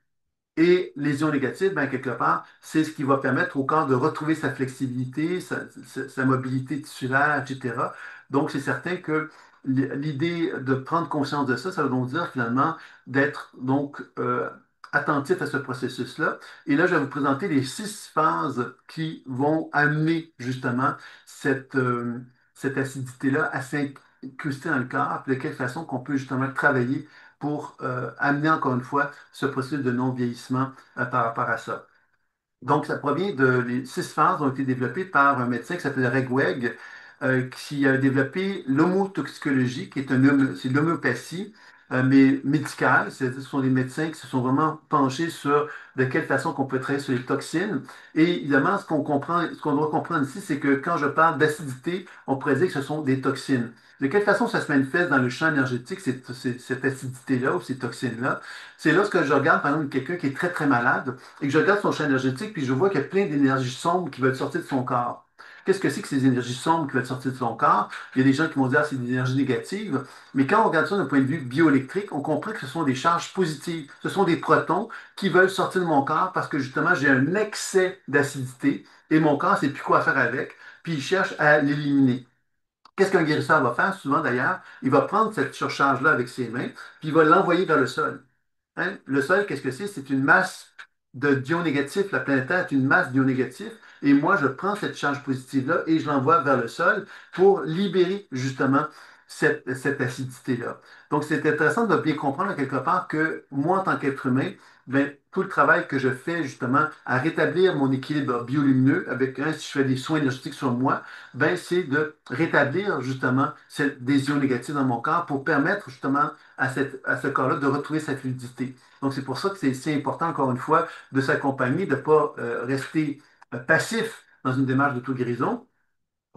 Et les ions négatifs, ben, quelque part, c'est ce qui va permettre au corps de retrouver sa flexibilité, sa mobilité tissulaire, etc. Donc, c'est certain que l'idée de prendre conscience de ça, ça veut donc dire finalement d'être donc attentif à ce processus-là. Et là, je vais vous présenter les 6 phases qui vont amener justement cette acidité-là à s'incruster dans le corps, puis de quelle façon qu'on peut justement travailler pour amener encore une fois ce processus de non-vieillissement par rapport à ça. Donc, ça provient les 6 phases ont été développées par un médecin qui s'appelle Regweg, qui a développé l'homotoxicologie, qui est c'est l'homéopathie, mais médicale. C'est-à-dire que ce sont des médecins qui se sont vraiment penchés sur de quelle façon qu'on peut travailler sur les toxines. Et évidemment, ce qu'on doit comprendre ici, c'est que quand je parle d'acidité, on pourrait dire que ce sont des toxines. De quelle façon ça se manifeste dans le champ énergétique, cette acidité-là ou ces toxines-là? C'est lorsque je regarde, par exemple, quelqu'un qui est très, très malade et que je regarde son champ énergétique, puis je vois qu'il y a plein d'énergies sombres qui veulent sortir de son corps. Qu'est-ce que c'est que ces énergies sombres qui veulent sortir de son corps? Il y a des gens qui vont dire que c'est des énergies négatives, mais quand on regarde ça d'un point de vue bioélectrique, on comprend que ce sont des charges positives. Ce sont des protons qui veulent sortir de mon corps parce que justement j'ai un excès d'acidité et mon corps ne sait plus quoi faire avec, puis il cherche à l'éliminer. Qu'est-ce qu'un guérisseur va faire souvent d'ailleurs? Il va prendre cette surcharge-là avec ses mains, puis il va l'envoyer vers le sol. Hein? Le Soleil, qu'est-ce que c'est? C'est une masse de d'ions négatifs. La planète Terre est une masse d'ions négatifs. Et moi, je prends cette charge positive-là et je l'envoie vers le sol pour libérer justement cette acidité-là. Donc, c'est intéressant de bien comprendre quelque part que moi, en tant qu'être humain, ben, tout le travail que je fais justement à rétablir mon équilibre biolumineux avec, hein, si je fais des soins énergétiques sur moi, ben, c'est de rétablir justement des ions négatifs dans mon corps pour permettre justement à ce corps-là de retrouver sa fluidité. Donc, c'est pour ça que c'est si important, encore une fois, de s'accompagner, de ne pas rester passif dans une démarche d'auto-guérison.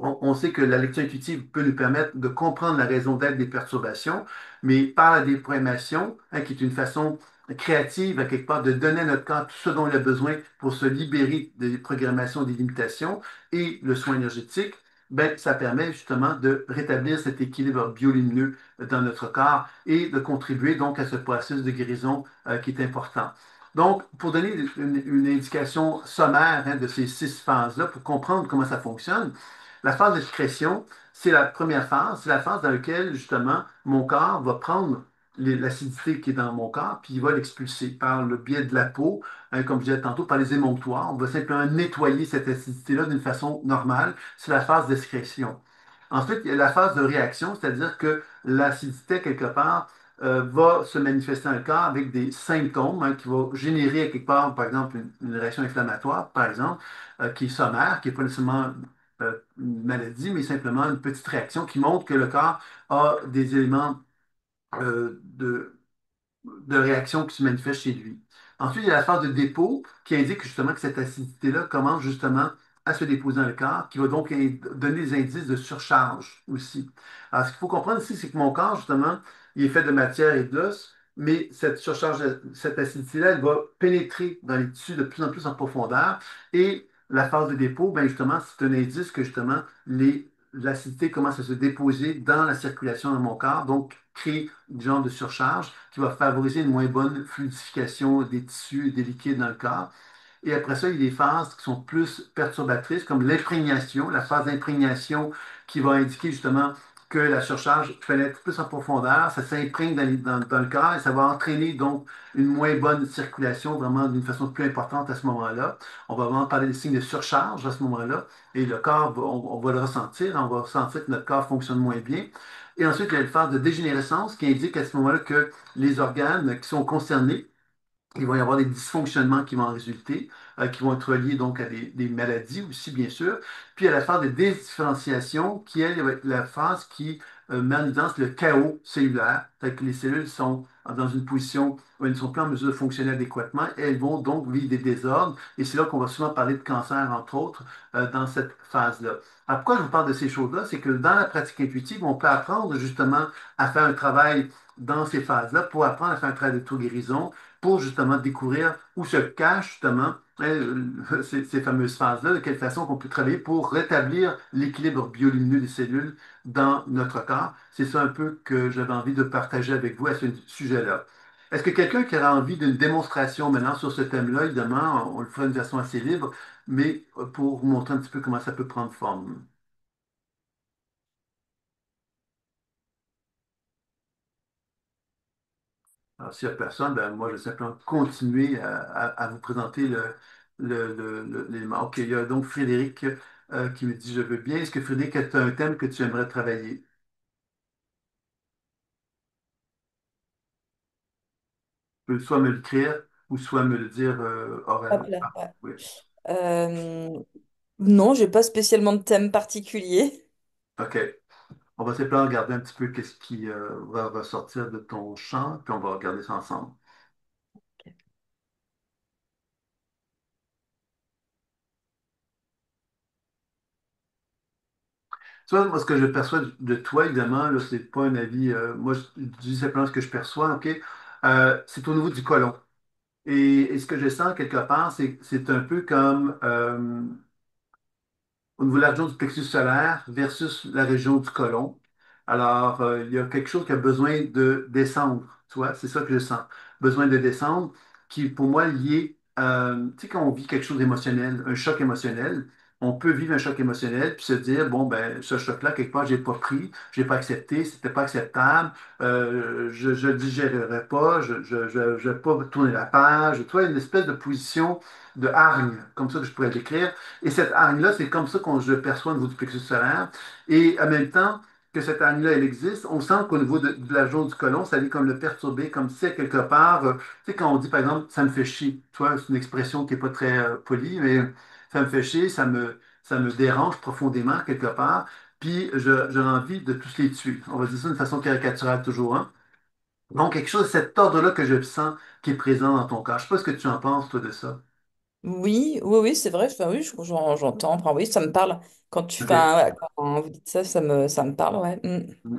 On sait que la lecture intuitive peut nous permettre de comprendre la raison d'être des perturbations, mais par la déprogrammation, hein, qui est une façon créative, à quelque part, de donner à notre corps tout ce dont il a besoin pour se libérer des programmations, des limitations, et le soin énergétique, ben, ça permet justement de rétablir cet équilibre biolumineux dans notre corps et de contribuer donc à ce processus de guérison qui est important. Donc, pour donner une indication sommaire hein, de ces 6 phases-là, pour comprendre comment ça fonctionne, la phase de sécrétion, c'est la première phase, c'est la phase dans laquelle, justement, mon corps va prendre l'acidité qui est dans mon corps, puis il va l'expulser par le biais de la peau, hein, comme je disais tantôt, par les émonctoires. On va simplement nettoyer cette acidité-là d'une façon normale. C'est la phase de sécrétion. Ensuite, il y a la phase de réaction, c'est-à-dire que l'acidité, quelque part, va se manifester dans le corps avec des symptômes hein, qui vont générer quelque part, par exemple, une réaction inflammatoire, par exemple, qui est sommaire, qui n'est pas nécessairement une maladie, mais simplement une petite réaction qui montre que le corps a des éléments de réaction qui se manifeste chez lui. Ensuite, il y a la phase de dépôt qui indique justement que cette acidité-là commence justement à se déposer dans le corps, qui va donc donner des indices de surcharge aussi. Alors, ce qu'il faut comprendre ici, c'est que mon corps, justement, il est fait de matière et d'os, mais cette surcharge, cette acidité-là, elle va pénétrer dans les tissus de plus en plus en profondeur. Et la phase de dépôt, ben justement, c'est un indice que justement, l'acidité commence à se déposer dans la circulation dans mon corps, donc créer une genre de surcharge qui va favoriser une moins bonne fluidification des tissus et des liquides dans le corps. Et après ça, il y a des phases qui sont plus perturbatrices, comme l'imprégnation, la phase d'imprégnation qui va indiquer justement que la surcharge pénètre plus en profondeur, ça s'imprègne dans le corps et ça va entraîner donc une moins bonne circulation vraiment d'une façon plus importante à ce moment-là. On va vraiment parler des signes de surcharge à ce moment-là et le corps, on va le ressentir, on va ressentir que notre corps fonctionne moins bien. Et ensuite, il y a une phase de dégénérescence qui indique à ce moment-là que les organes qui sont concernés il va y avoir des dysfonctionnements qui vont en résulter, qui vont être liés donc à des maladies aussi, bien sûr. Puis à la phase de dédifférenciation, qui est la phase qui met en évidence le chaos cellulaire. C'est-à-dire que les cellules sont dans une position où elles ne sont plus en mesure de fonctionner adéquatement et elles vont donc vivre des désordres. Et c'est là qu'on va souvent parler de cancer, entre autres, dans cette phase-là. Alors pourquoi je vous parle de ces choses-là? C'est que dans la pratique intuitive, on peut apprendre justement à faire un travail dans ces phases-là pour apprendre à faire un travail d'auto-guérison pour justement découvrir où se cachent justement hein, ces fameuses phases-là, de quelle façon qu'on peut travailler pour rétablir l'équilibre biolumineux des cellules dans notre corps. C'est ça un peu que j'avais envie de partager avec vous à ce sujet-là. Est-ce que quelqu'un qui aura envie d'une démonstration maintenant sur ce thème-là, évidemment, on le fera d'une façon assez libre, mais pour vous montrer un petit peu comment ça peut prendre forme. Alors, s'il n'y a personne, ben, moi, je vais simplement continuer à vous présenter l'élément. OK, il y a donc Frédéric qui me dit je veux bien. Est-ce que Frédéric, tu as un thème que tu aimerais travailler? Tu peux soit me l'écrire ou soit me le dire Hop oralement. là, Ah, ouais. oui. Euh, non, j'ai pas spécialement de thème particulier. OK. On va simplement regarder un petit peu qu'est-ce qui va ressortir de ton champ, puis on va regarder ça ensemble. Tu vois, moi, ce que je perçois de toi, évidemment, là, c'est pas un avis. Moi, je dis simplement ce que je perçois, OK? C'est au niveau du côlon. Et ce que je sens quelque part, c'est que c'est un peu comme au niveau de la région du plexus solaire versus la région du côlon. Alors, il y a quelque chose qui a besoin de descendre, tu vois, c'est ça que je sens. Besoin de descendre, qui est pour moi lié, tu sais, quand on vit quelque chose d'émotionnel, un choc émotionnel, on peut vivre un choc émotionnel puis se dire, bon, ben, ce choc-là, quelque part, j'ai pas pris, j'ai pas accepté, c'était pas acceptable, je le digérerai pas, je vais pas tourner la page. Tu vois, une espèce de position de hargne, comme ça que je pourrais le décrire. Et cette hargne-là, c'est comme ça qu'on je perçois au niveau du plexus solaire. Et en même temps que cette hargne-là, elle existe, on sent qu'au niveau de la zone du côlon, ça vient comme le perturber, comme si, quelque part, tu sais, quand on dit, par exemple, ça me fait chier, tu vois, c'est une expression qui n'est pas très polie, mais ça me fait chier, ça me dérange profondément, quelque part, puis j'ai envie de tous les tuer. On va dire ça d'une façon caricaturale toujours, hein. Donc, quelque chose de cet ordre-là que je sens qui est présent dans ton corps. Je sais pas ce que tu en penses, toi, de ça. Oui, oui, oui, c'est vrai. Enfin, oui, j'entends. Enfin, oui, ça me parle. Quand tu fais OK? ouais, quand vous dites ça, ça me parle, ouais. Mm. Mm.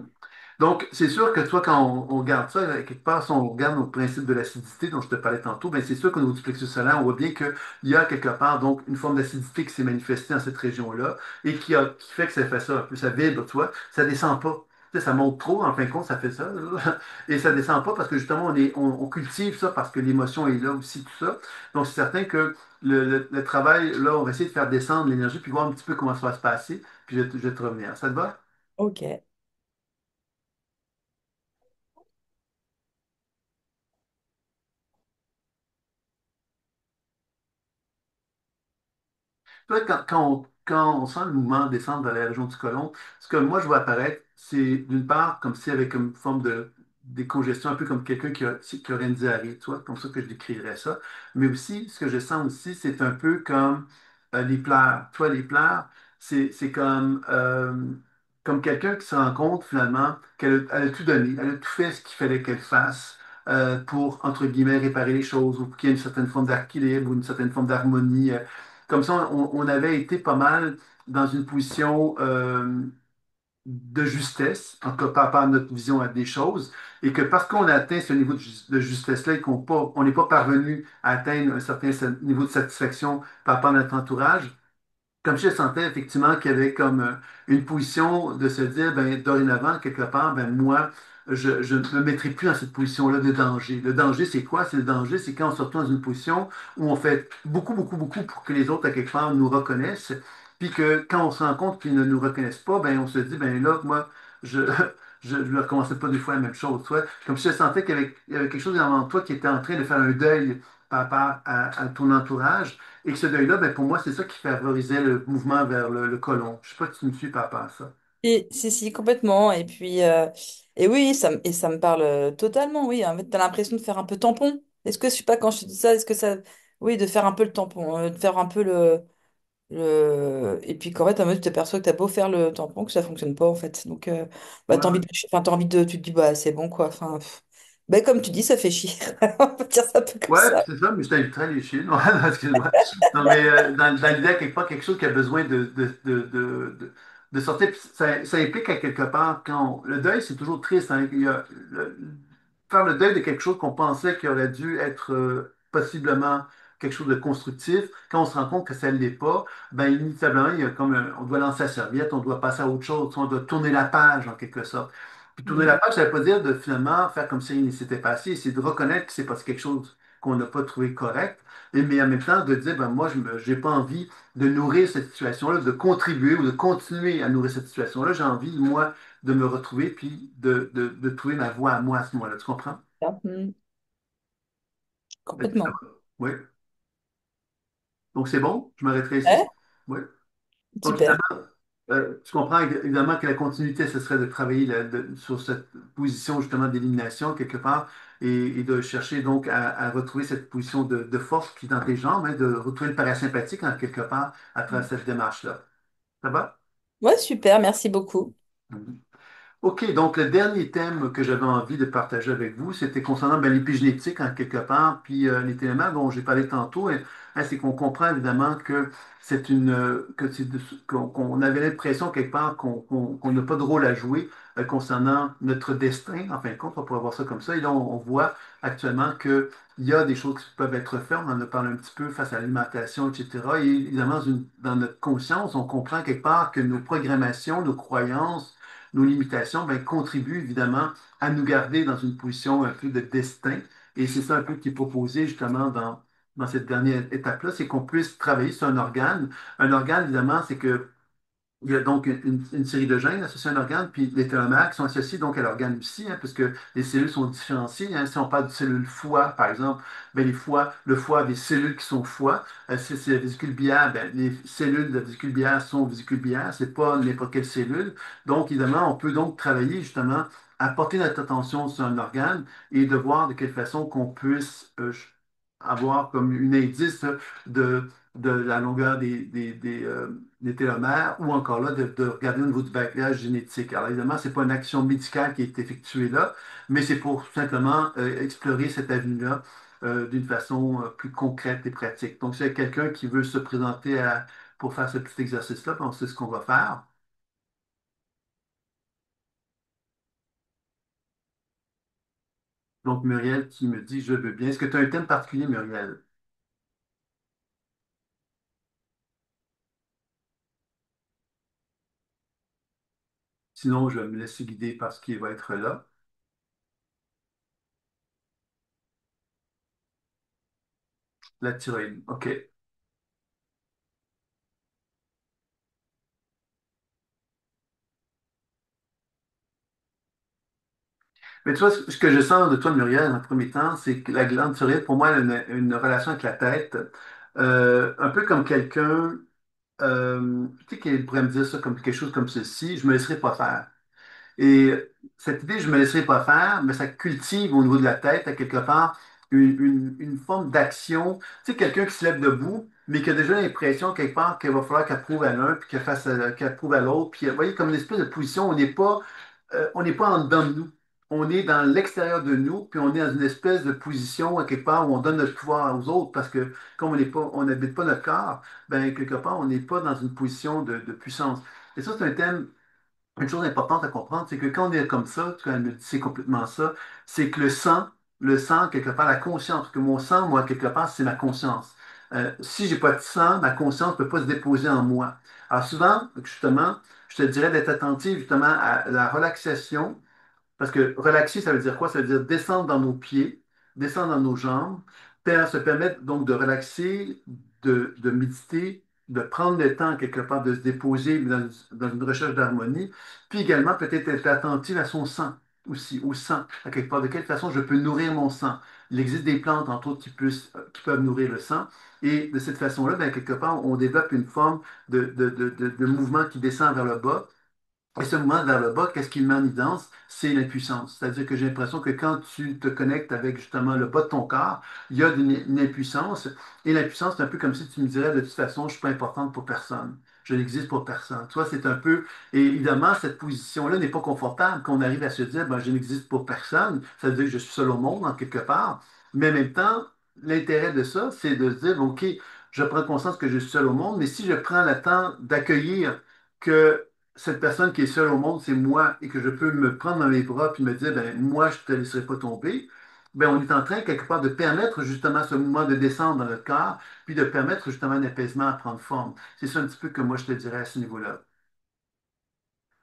Donc, c'est sûr que toi, quand on regarde ça, quelque part, si on regarde nos principes de l'acidité dont je te parlais tantôt, ben c'est sûr qu'au niveau du plexus solaire, on voit bien qu'il y a quelque part donc une forme d'acidité qui s'est manifestée dans cette région-là et qui fait que ça fait ça un peu, ça vibre, tu vois, ça descend pas. Tu sais, ça monte trop, en fin de compte, ça fait ça, là. Et ça descend pas parce que justement, on cultive ça parce que l'émotion est là aussi, tout ça. Donc, c'est certain que le travail, là, on va essayer de faire descendre l'énergie puis voir un petit peu comment ça va se passer, puis je vais te revenir. Ça te va? Ok. Tu vois, quand on sent le mouvement descendre dans la région du côlon, ce que moi je vois apparaître, c'est d'une part comme si avec une forme de décongestion, un peu comme quelqu'un qui aurait une diarrhée, tu vois, comme ça que je décrirais ça. Mais aussi, ce que je sens aussi, c'est un peu comme les pleurs. Tu vois, les pleurs, c'est comme quelqu'un qui se rend compte finalement elle a tout donné, elle a tout fait ce qu'il fallait qu'elle fasse. Pour, entre guillemets, réparer les choses ou pour qu'il y ait une certaine forme d'équilibre ou une certaine forme d'harmonie. Comme ça, on avait été pas mal dans une position de justesse, en tout cas par rapport à notre vision à des choses, et que parce qu'on a atteint ce niveau de justesse-là et on n'est pas parvenu à atteindre un certain niveau de satisfaction par rapport à notre entourage, comme je sentais effectivement qu'il y avait comme une position de se dire, ben, dorénavant, quelque part, ben, moi, je ne me mettrai plus dans cette position-là de danger. Le danger, c'est quoi? C'est le danger, c'est quand on se retrouve dans une position où on fait beaucoup, beaucoup, beaucoup pour que les autres, à quelque part, nous reconnaissent. Puis que quand on se rend compte qu'ils ne nous reconnaissent pas, ben, on se dit, ben là, moi, je je ne recommençais pas deux fois la même chose. Tu vois? Comme si je sentais il y avait quelque chose en toi qui était en train de faire un deuil par rapport à ton entourage. Et que ce deuil-là, ben, pour moi, c'est ça qui favorisait le mouvement vers le côlon. Je sais pas si tu me suis par rapport à ça. Et si, complètement. Et puis, et oui, ça me parle totalement, oui. En fait, t'as l'impression de faire un peu tampon. Est-ce que, je sais pas, quand je te dis ça, est-ce que ça. Oui, de faire un peu le tampon, de faire un peu et puis qu'en fait, en mode, tu t'aperçois que t'as beau faire le tampon, que ça fonctionne pas, en fait. Donc, bah, Ouais, t'as envie de. Enfin, t'as envie de. Tu te dis, bah, c'est bon, quoi. Enfin, bah, comme tu dis, ça fait chier. On peut dire ça un peu comme ouais, ça. puis c'est ça, mais je t'inviterai à les chier. Non, non, excuse-moi. Non, mais dans l'idée, à quelque part, quelque chose qui a besoin de sortir. Puis ça implique à quelque part, le deuil, c'est toujours triste, hein. Faire le deuil de quelque chose qu'on pensait qui aurait dû être possiblement quelque chose de constructif, quand on se rend compte que ça ne l'est pas, ben inévitablement, il y a comme on doit lancer la serviette, on doit passer à autre chose, on doit tourner la page en quelque sorte. Puis tourner la Mm. page, ça ne veut pas dire de finalement faire comme si rien ne s'était passé, c'est de reconnaître que c'est passé quelque chose qu'on n'a pas trouvé correct, mais en même temps de dire, ben moi, je n'ai pas envie de nourrir cette situation-là, de contribuer ou de continuer à nourrir cette situation-là. J'ai envie, moi, de me retrouver puis de trouver ma voie à moi à ce moment-là. Tu comprends? Mm. Est-ce que ça Complètement. va? Oui. Donc c'est bon? Je m'arrêterai ici? Ouais, Oui. Donc super. finalement, tu comprends évidemment que la continuité, ce serait de travailler sur cette position justement d'élimination quelque part et de chercher donc à retrouver cette position de force qui est dans tes jambes, hein, de retrouver le parasympathique en quelque part à travers cette démarche-là. Ça va? Ouais, super, merci beaucoup. Mhm. OK, donc le dernier thème que j'avais envie de partager avec vous, c'était concernant ben, l'épigénétique en quelque part, puis les télémères dont j'ai parlé tantôt, hein, c'est qu'on comprend évidemment que c'est qu'on avait l'impression quelque part qu'on n'a pas de rôle à jouer concernant notre destin, en fin de compte, on pourrait voir ça comme ça. Et là, on voit actuellement qu'il y a des choses qui peuvent être faites, on en a parlé un petit peu face à l'alimentation, etc. Et évidemment, dans notre conscience, on comprend quelque part que nos programmations, nos croyances, nos limitations, ben, contribuent évidemment à nous garder dans une position un peu de destin. Et c'est ça un peu qui est proposé justement dans cette dernière étape-là, c'est qu'on puisse travailler sur un organe. Un organe, évidemment, c'est que il y a donc une série de gènes associés à un organe, puis les télomères qui sont associés donc à l'organe aussi, hein, puisque les cellules sont différenciées, hein. Si on parle de cellules foie, par exemple, ben le foie a des cellules qui sont foie. Si c'est la vésicule biliaire, ben les cellules de la vésicule biliaire sont vésicules biliaires, c'est pas n'importe quelle cellule. Donc, évidemment, on peut donc travailler justement à porter notre attention sur un organe et de voir de quelle façon qu'on puisse avoir comme une indice de la longueur des télomères ou encore là de regarder au niveau du bagage génétique. Alors évidemment, ce n'est pas une action médicale qui est effectuée là, mais c'est pour simplement explorer cette avenue-là d'une façon plus concrète et pratique. Donc, s'il y a quelqu'un qui veut se présenter pour faire ce petit exercice-là, ben, on sait ce qu'on va faire. Donc, Muriel qui me dit, je veux bien. Est-ce que tu as un thème particulier, Muriel? Sinon, je vais me laisser guider par ce qui va être là. La thyroïde. OK. Mais tu vois, ce que je sens de toi, Muriel, dans un premier temps, c'est que la glande thyroïde, pour moi, elle a une relation avec la tête, un peu comme quelqu'un, tu sais, qui pourrait me dire ça comme quelque chose comme ceci, je me laisserai pas faire. Et cette idée, je me laisserai pas faire, mais ça cultive au niveau de la tête, à quelque part, une forme d'action. Tu sais, quelqu'un qui se lève debout, mais qui a déjà l'impression, quelque part, qu'il va falloir qu'elle prouve à l'un, puis qu'elle prouve à l'autre. Puis, vous voyez, comme une espèce de position, on n'est pas en dedans de nous. On est dans l'extérieur de nous, puis on est dans une espèce de position, à quelque part, où on donne notre pouvoir aux autres, parce que comme on n'habite pas notre corps, ben, quelque part, on n'est pas dans une position de puissance. Et ça, c'est un thème une chose importante à comprendre, c'est que quand on est comme ça, quand elle me dit c'est complètement ça, c'est que le sang, quelque part, la conscience, que mon sang, moi, quelque part, c'est ma conscience. Si j'ai pas de sang, ma conscience ne peut pas se déposer en moi. Alors souvent, justement, je te dirais d'être attentif justement à la relaxation parce que relaxer, ça veut dire quoi? Ça veut dire descendre dans nos pieds, descendre dans nos jambes, se permettre donc de relaxer, de méditer, de prendre le temps quelque part de se déposer dans une recherche d'harmonie, puis également peut-être être attentif à son sang aussi, au sang, à quelque part, de quelle façon je peux nourrir mon sang. Il existe des plantes, entre autres, qui peuvent nourrir le sang, et de cette façon-là, ben, quelque part, on développe une forme de mouvement qui descend vers le bas, et ce mouvement vers le bas, qu'est-ce qu'il met en évidence? C'est l'impuissance. C'est-à-dire que j'ai l'impression que quand tu te connectes avec justement le bas de ton corps, il y a une impuissance. Et l'impuissance, c'est un peu comme si tu me dirais de toute façon, je ne suis pas importante pour personne. Je n'existe pour personne. Tu vois, c'est un peu. Et évidemment, cette position-là n'est pas confortable quand on arrive à se dire, ben, je n'existe pour personne. Ça veut dire que je suis seul au monde, en quelque part. Mais en même temps, l'intérêt de ça, c'est de se dire, OK, je prends conscience que je suis seul au monde, mais si je prends le temps d'accueillir que cette personne qui est seule au monde, c'est moi, et que je peux me prendre dans les bras puis me dire, ben, moi, je ne te laisserai pas tomber, ben, on est en train, quelque part, de permettre justement ce mouvement de descendre dans notre corps, puis de permettre justement un apaisement à prendre forme. C'est ça un petit peu que moi, je te dirais à ce niveau-là.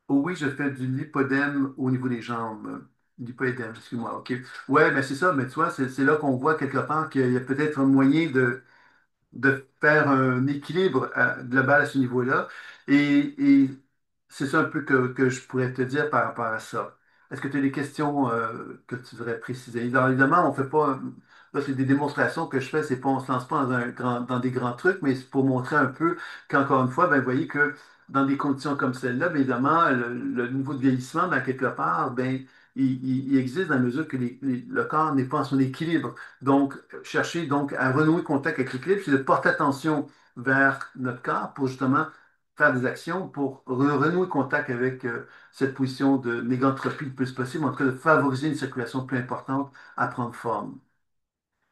Oh oui, je fais du lipodème au niveau des jambes. Lipodème, excuse-moi, OK. Ouais, ben c'est ça, mais tu vois, c'est là qu'on voit quelque part qu'il y a peut-être un moyen de faire un équilibre global à ce niveau-là. Et c'est ça un peu que je pourrais te dire par rapport à ça. Est-ce que tu as des questions que tu voudrais préciser? Alors, évidemment, on fait pas. Là, c'est des démonstrations que je fais, c'est pas, on se lance pas dans des grands trucs, mais c'est pour montrer un peu qu'encore une fois, ben, vous voyez que dans des conditions comme celle-là, bien évidemment, le niveau de vieillissement, ben, quelque part, ben, il existe dans la mesure que le corps n'est pas en son équilibre. Donc, chercher donc à renouer contact avec l'équilibre, c'est de porter attention vers notre corps pour justement faire des actions pour renouer contact avec cette position de négantropie le plus possible, en tout cas de favoriser une circulation plus importante à prendre forme.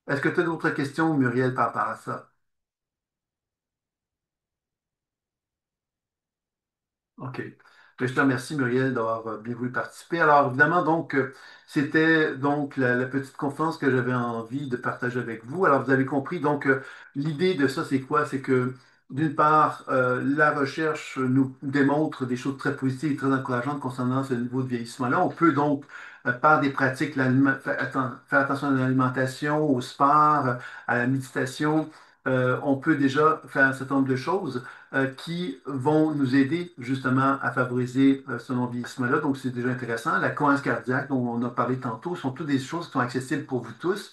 Est-ce que tu as d'autres questions, Muriel, par rapport à ça? OK. Ben, je te remercie, Muriel, d'avoir bien voulu participer. Alors, évidemment, donc, c'était donc la petite conférence que j'avais envie de partager avec vous. Alors, vous avez compris, donc, l'idée de ça, c'est quoi? C'est que d'une part, la recherche nous démontre des choses très positives et très encourageantes concernant ce niveau de vieillissement-là. On peut donc, par des pratiques, faire attention à l'alimentation, au sport, à la méditation. On peut déjà faire un certain nombre de choses qui vont nous aider justement à favoriser ce non-vieillissement-là. Donc, c'est déjà intéressant. La cohérence cardiaque, dont on a parlé tantôt, sont toutes des choses qui sont accessibles pour vous tous.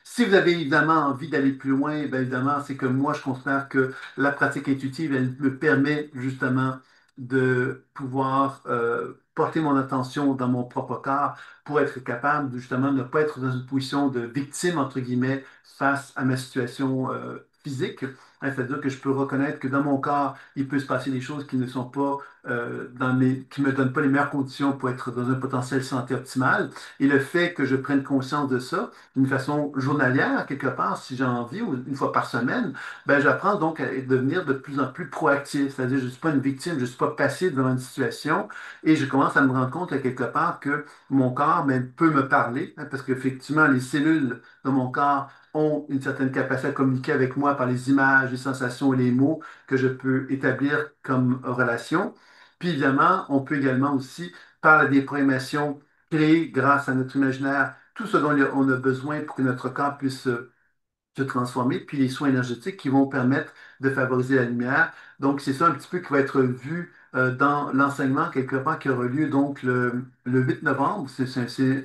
Si vous avez évidemment envie d'aller plus loin, bien évidemment, c'est que moi, je considère que la pratique intuitive, elle me permet justement de pouvoir porter mon attention dans mon propre corps pour être capable de justement ne pas être dans une position de victime, entre guillemets, face à ma situation physique. Hein, c'est-à-dire que je peux reconnaître que dans mon corps, il peut se passer des choses qui ne sont pas qui me donnent pas les meilleures conditions pour être dans un potentiel santé optimal. Et le fait que je prenne conscience de ça, d'une façon journalière, quelque part, si j'ai envie, ou une fois par semaine, ben, j'apprends donc à devenir de plus en plus proactif. C'est-à-dire, je ne suis pas une victime, je ne suis pas passif devant une situation et je commence à me rendre compte, là, quelque part, que mon corps même, peut me parler, hein, parce qu'effectivement, les cellules de mon corps ont une certaine capacité à communiquer avec moi par les images, les sensations et les mots que je peux établir comme relation. Puis évidemment, on peut également aussi, par la déprogrammation, créer grâce à notre imaginaire tout ce dont on a besoin pour que notre corps puisse se transformer, puis les soins énergétiques qui vont permettre de favoriser la lumière. Donc, c'est ça un petit peu qui va être vu dans l'enseignement quelque part qui aura lieu donc le 8 novembre, c'est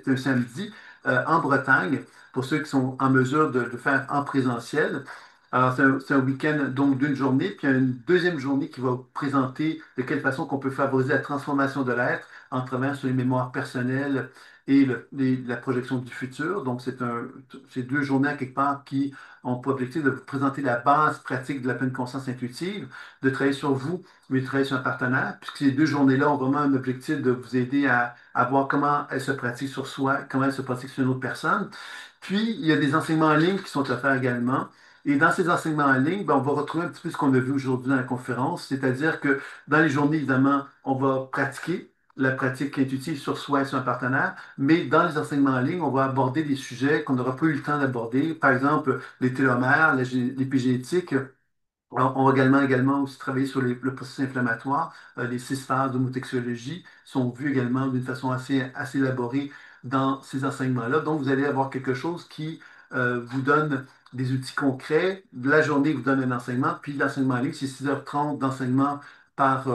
un samedi, en Bretagne, pour ceux qui sont en mesure de le faire en présentiel. Alors, c'est un week-end donc d'une journée, puis il y a une deuxième journée qui va présenter de quelle façon qu'on peut favoriser la transformation de l'être en travaillant sur les mémoires personnelles et la projection du futur. Donc, c'est deux journées à quelque part qui ont pour objectif de vous présenter la base pratique de la pleine conscience intuitive, de travailler sur vous, mais de travailler sur un partenaire, puisque ces deux journées-là ont vraiment un objectif de vous aider à voir comment elle se pratique sur soi, comment elle se pratique sur une autre personne. Puis, il y a des enseignements en ligne qui sont offerts également. Et dans ces enseignements en ligne, ben, on va retrouver un petit peu ce qu'on a vu aujourd'hui dans la conférence, c'est-à-dire que dans les journées, évidemment, on va pratiquer la pratique intuitive sur soi et sur un partenaire, mais dans les enseignements en ligne, on va aborder des sujets qu'on n'aura pas eu le temps d'aborder, par exemple les télomères, l'épigénétique. On va également aussi travailler sur le processus inflammatoire. Les 6 phases d'homotexologie sont vues également d'une façon assez élaborée dans ces enseignements-là. Donc, vous allez avoir quelque chose qui vous donne des outils concrets. La journée vous donne un enseignement, puis l'enseignement en ligne, c'est 6h30 d'enseignement par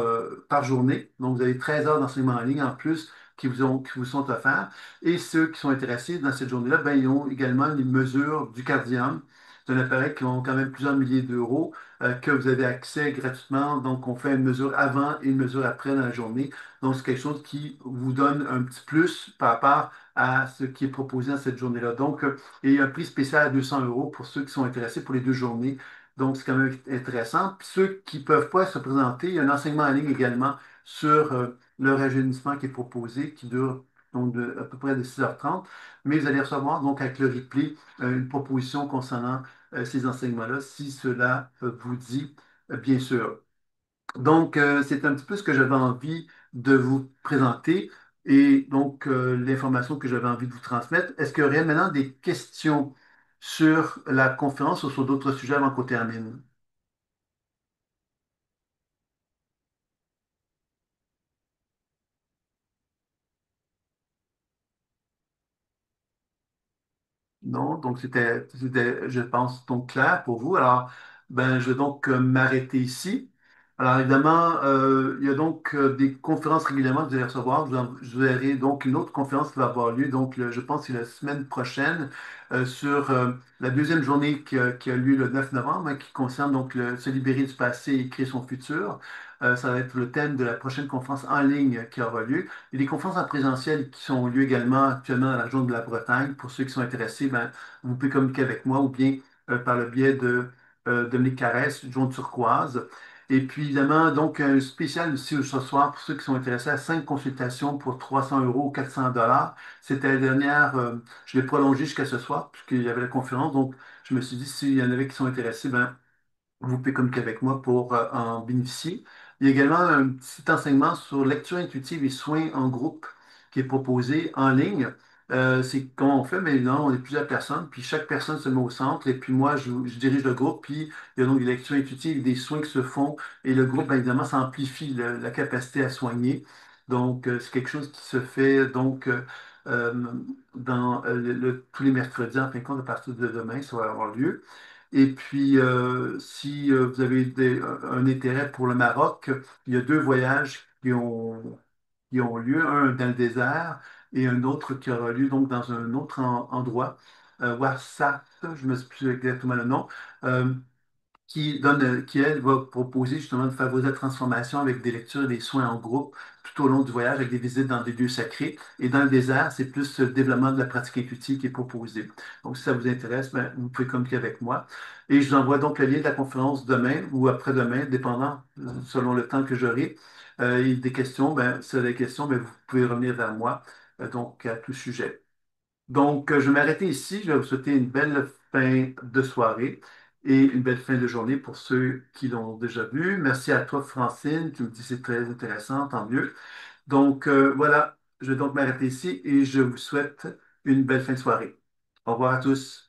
journée. Donc, vous avez 13 heures d'enseignement en ligne en plus qui vous sont offerts. Et ceux qui sont intéressés dans cette journée-là, ben, ils ont également les mesures du cardium. C'est un appareil qui ont quand même plusieurs milliers d'euros que vous avez accès gratuitement. Donc, on fait une mesure avant et une mesure après dans la journée. Donc, c'est quelque chose qui vous donne un petit plus par rapport à ce qui est proposé dans cette journée-là. Donc, il y a un prix spécial à 200 euros pour ceux qui sont intéressés pour les 2 journées. Donc, c'est quand même intéressant. Puis ceux qui ne peuvent pas se présenter, il y a un enseignement en ligne également sur le rajeunissement qui est proposé, qui dure donc à peu près de 6h30. Mais vous allez recevoir donc avec le replay une proposition concernant ces enseignements-là, si cela vous dit, bien sûr. Donc, c'est un petit peu ce que j'avais envie de vous présenter et donc l'information que j'avais envie de vous transmettre. Est-ce qu'il y aurait maintenant des questions sur la conférence ou sur d'autres sujets avant qu'on termine? Non, donc je pense, donc clair pour vous. Alors, ben, je vais donc m'arrêter ici. Alors, évidemment, il y a donc des conférences régulièrement que vous allez recevoir. Je verrai donc une autre conférence qui va avoir lieu, donc je pense que c'est la semaine prochaine, sur la deuxième journée qui a lieu le 9 novembre, hein, qui concerne donc se libérer du passé et créer son futur. Ça va être le thème de la prochaine conférence en ligne qui aura lieu. Il y a des conférences en présentiel qui ont lieu également actuellement dans la région de la Bretagne. Pour ceux qui sont intéressés, ben, vous pouvez communiquer avec moi ou bien par le biais de Dominique Carès, Jaune Turquoise. Et puis évidemment, donc un spécial aussi ce soir pour ceux qui sont intéressés à 5 consultations pour 300 euros ou 400 dollars. C'était la dernière, je l'ai prolongé jusqu'à ce soir puisqu'il y avait la conférence. Donc je me suis dit, s'il y en avait qui sont intéressés, ben, vous pouvez communiquer avec moi pour en bénéficier. Il y a également un petit enseignement sur lecture intuitive et soins en groupe qui est proposé en ligne. C'est comment on fait, mais non, on est plusieurs personnes, puis chaque personne se met au centre, et puis moi, je dirige le groupe, puis il y a donc des lectures intuitives, des soins qui se font, et le groupe, bien évidemment, ça amplifie la capacité à soigner. Donc, c'est quelque chose qui se fait euh, dans tous les mercredis, en fin de compte, à partir de demain, ça va avoir lieu. Et puis, si vous avez un intérêt pour le Maroc, il y a deux voyages qui ont lieu, un dans le désert et un autre qui aura lieu donc dans un autre endroit, Ouarsat, je ne me souviens plus exactement le nom, euh, qui, elle, va proposer justement de favoriser la transformation avec des lectures et des soins en groupe tout au long du voyage, avec des visites dans des lieux sacrés. Et dans le désert, c'est plus le développement de la pratique intuitive qui est proposé. Donc, si ça vous intéresse, ben, vous pouvez communiquer avec moi. Et je vous envoie donc le lien de la conférence demain ou après-demain, dépendant, selon le temps que j'aurai. Et des questions, ben, si vous avez des questions, ben, vous pouvez revenir vers moi, donc à tout sujet. Donc, je vais m'arrêter ici. Je vais vous souhaiter une belle fin de soirée et une belle fin de journée pour ceux qui l'ont déjà vu. Merci à toi, Francine. Tu me dis que c'est très intéressant, tant mieux. Donc, voilà, je vais donc m'arrêter ici et je vous souhaite une belle fin de soirée. Au revoir à tous.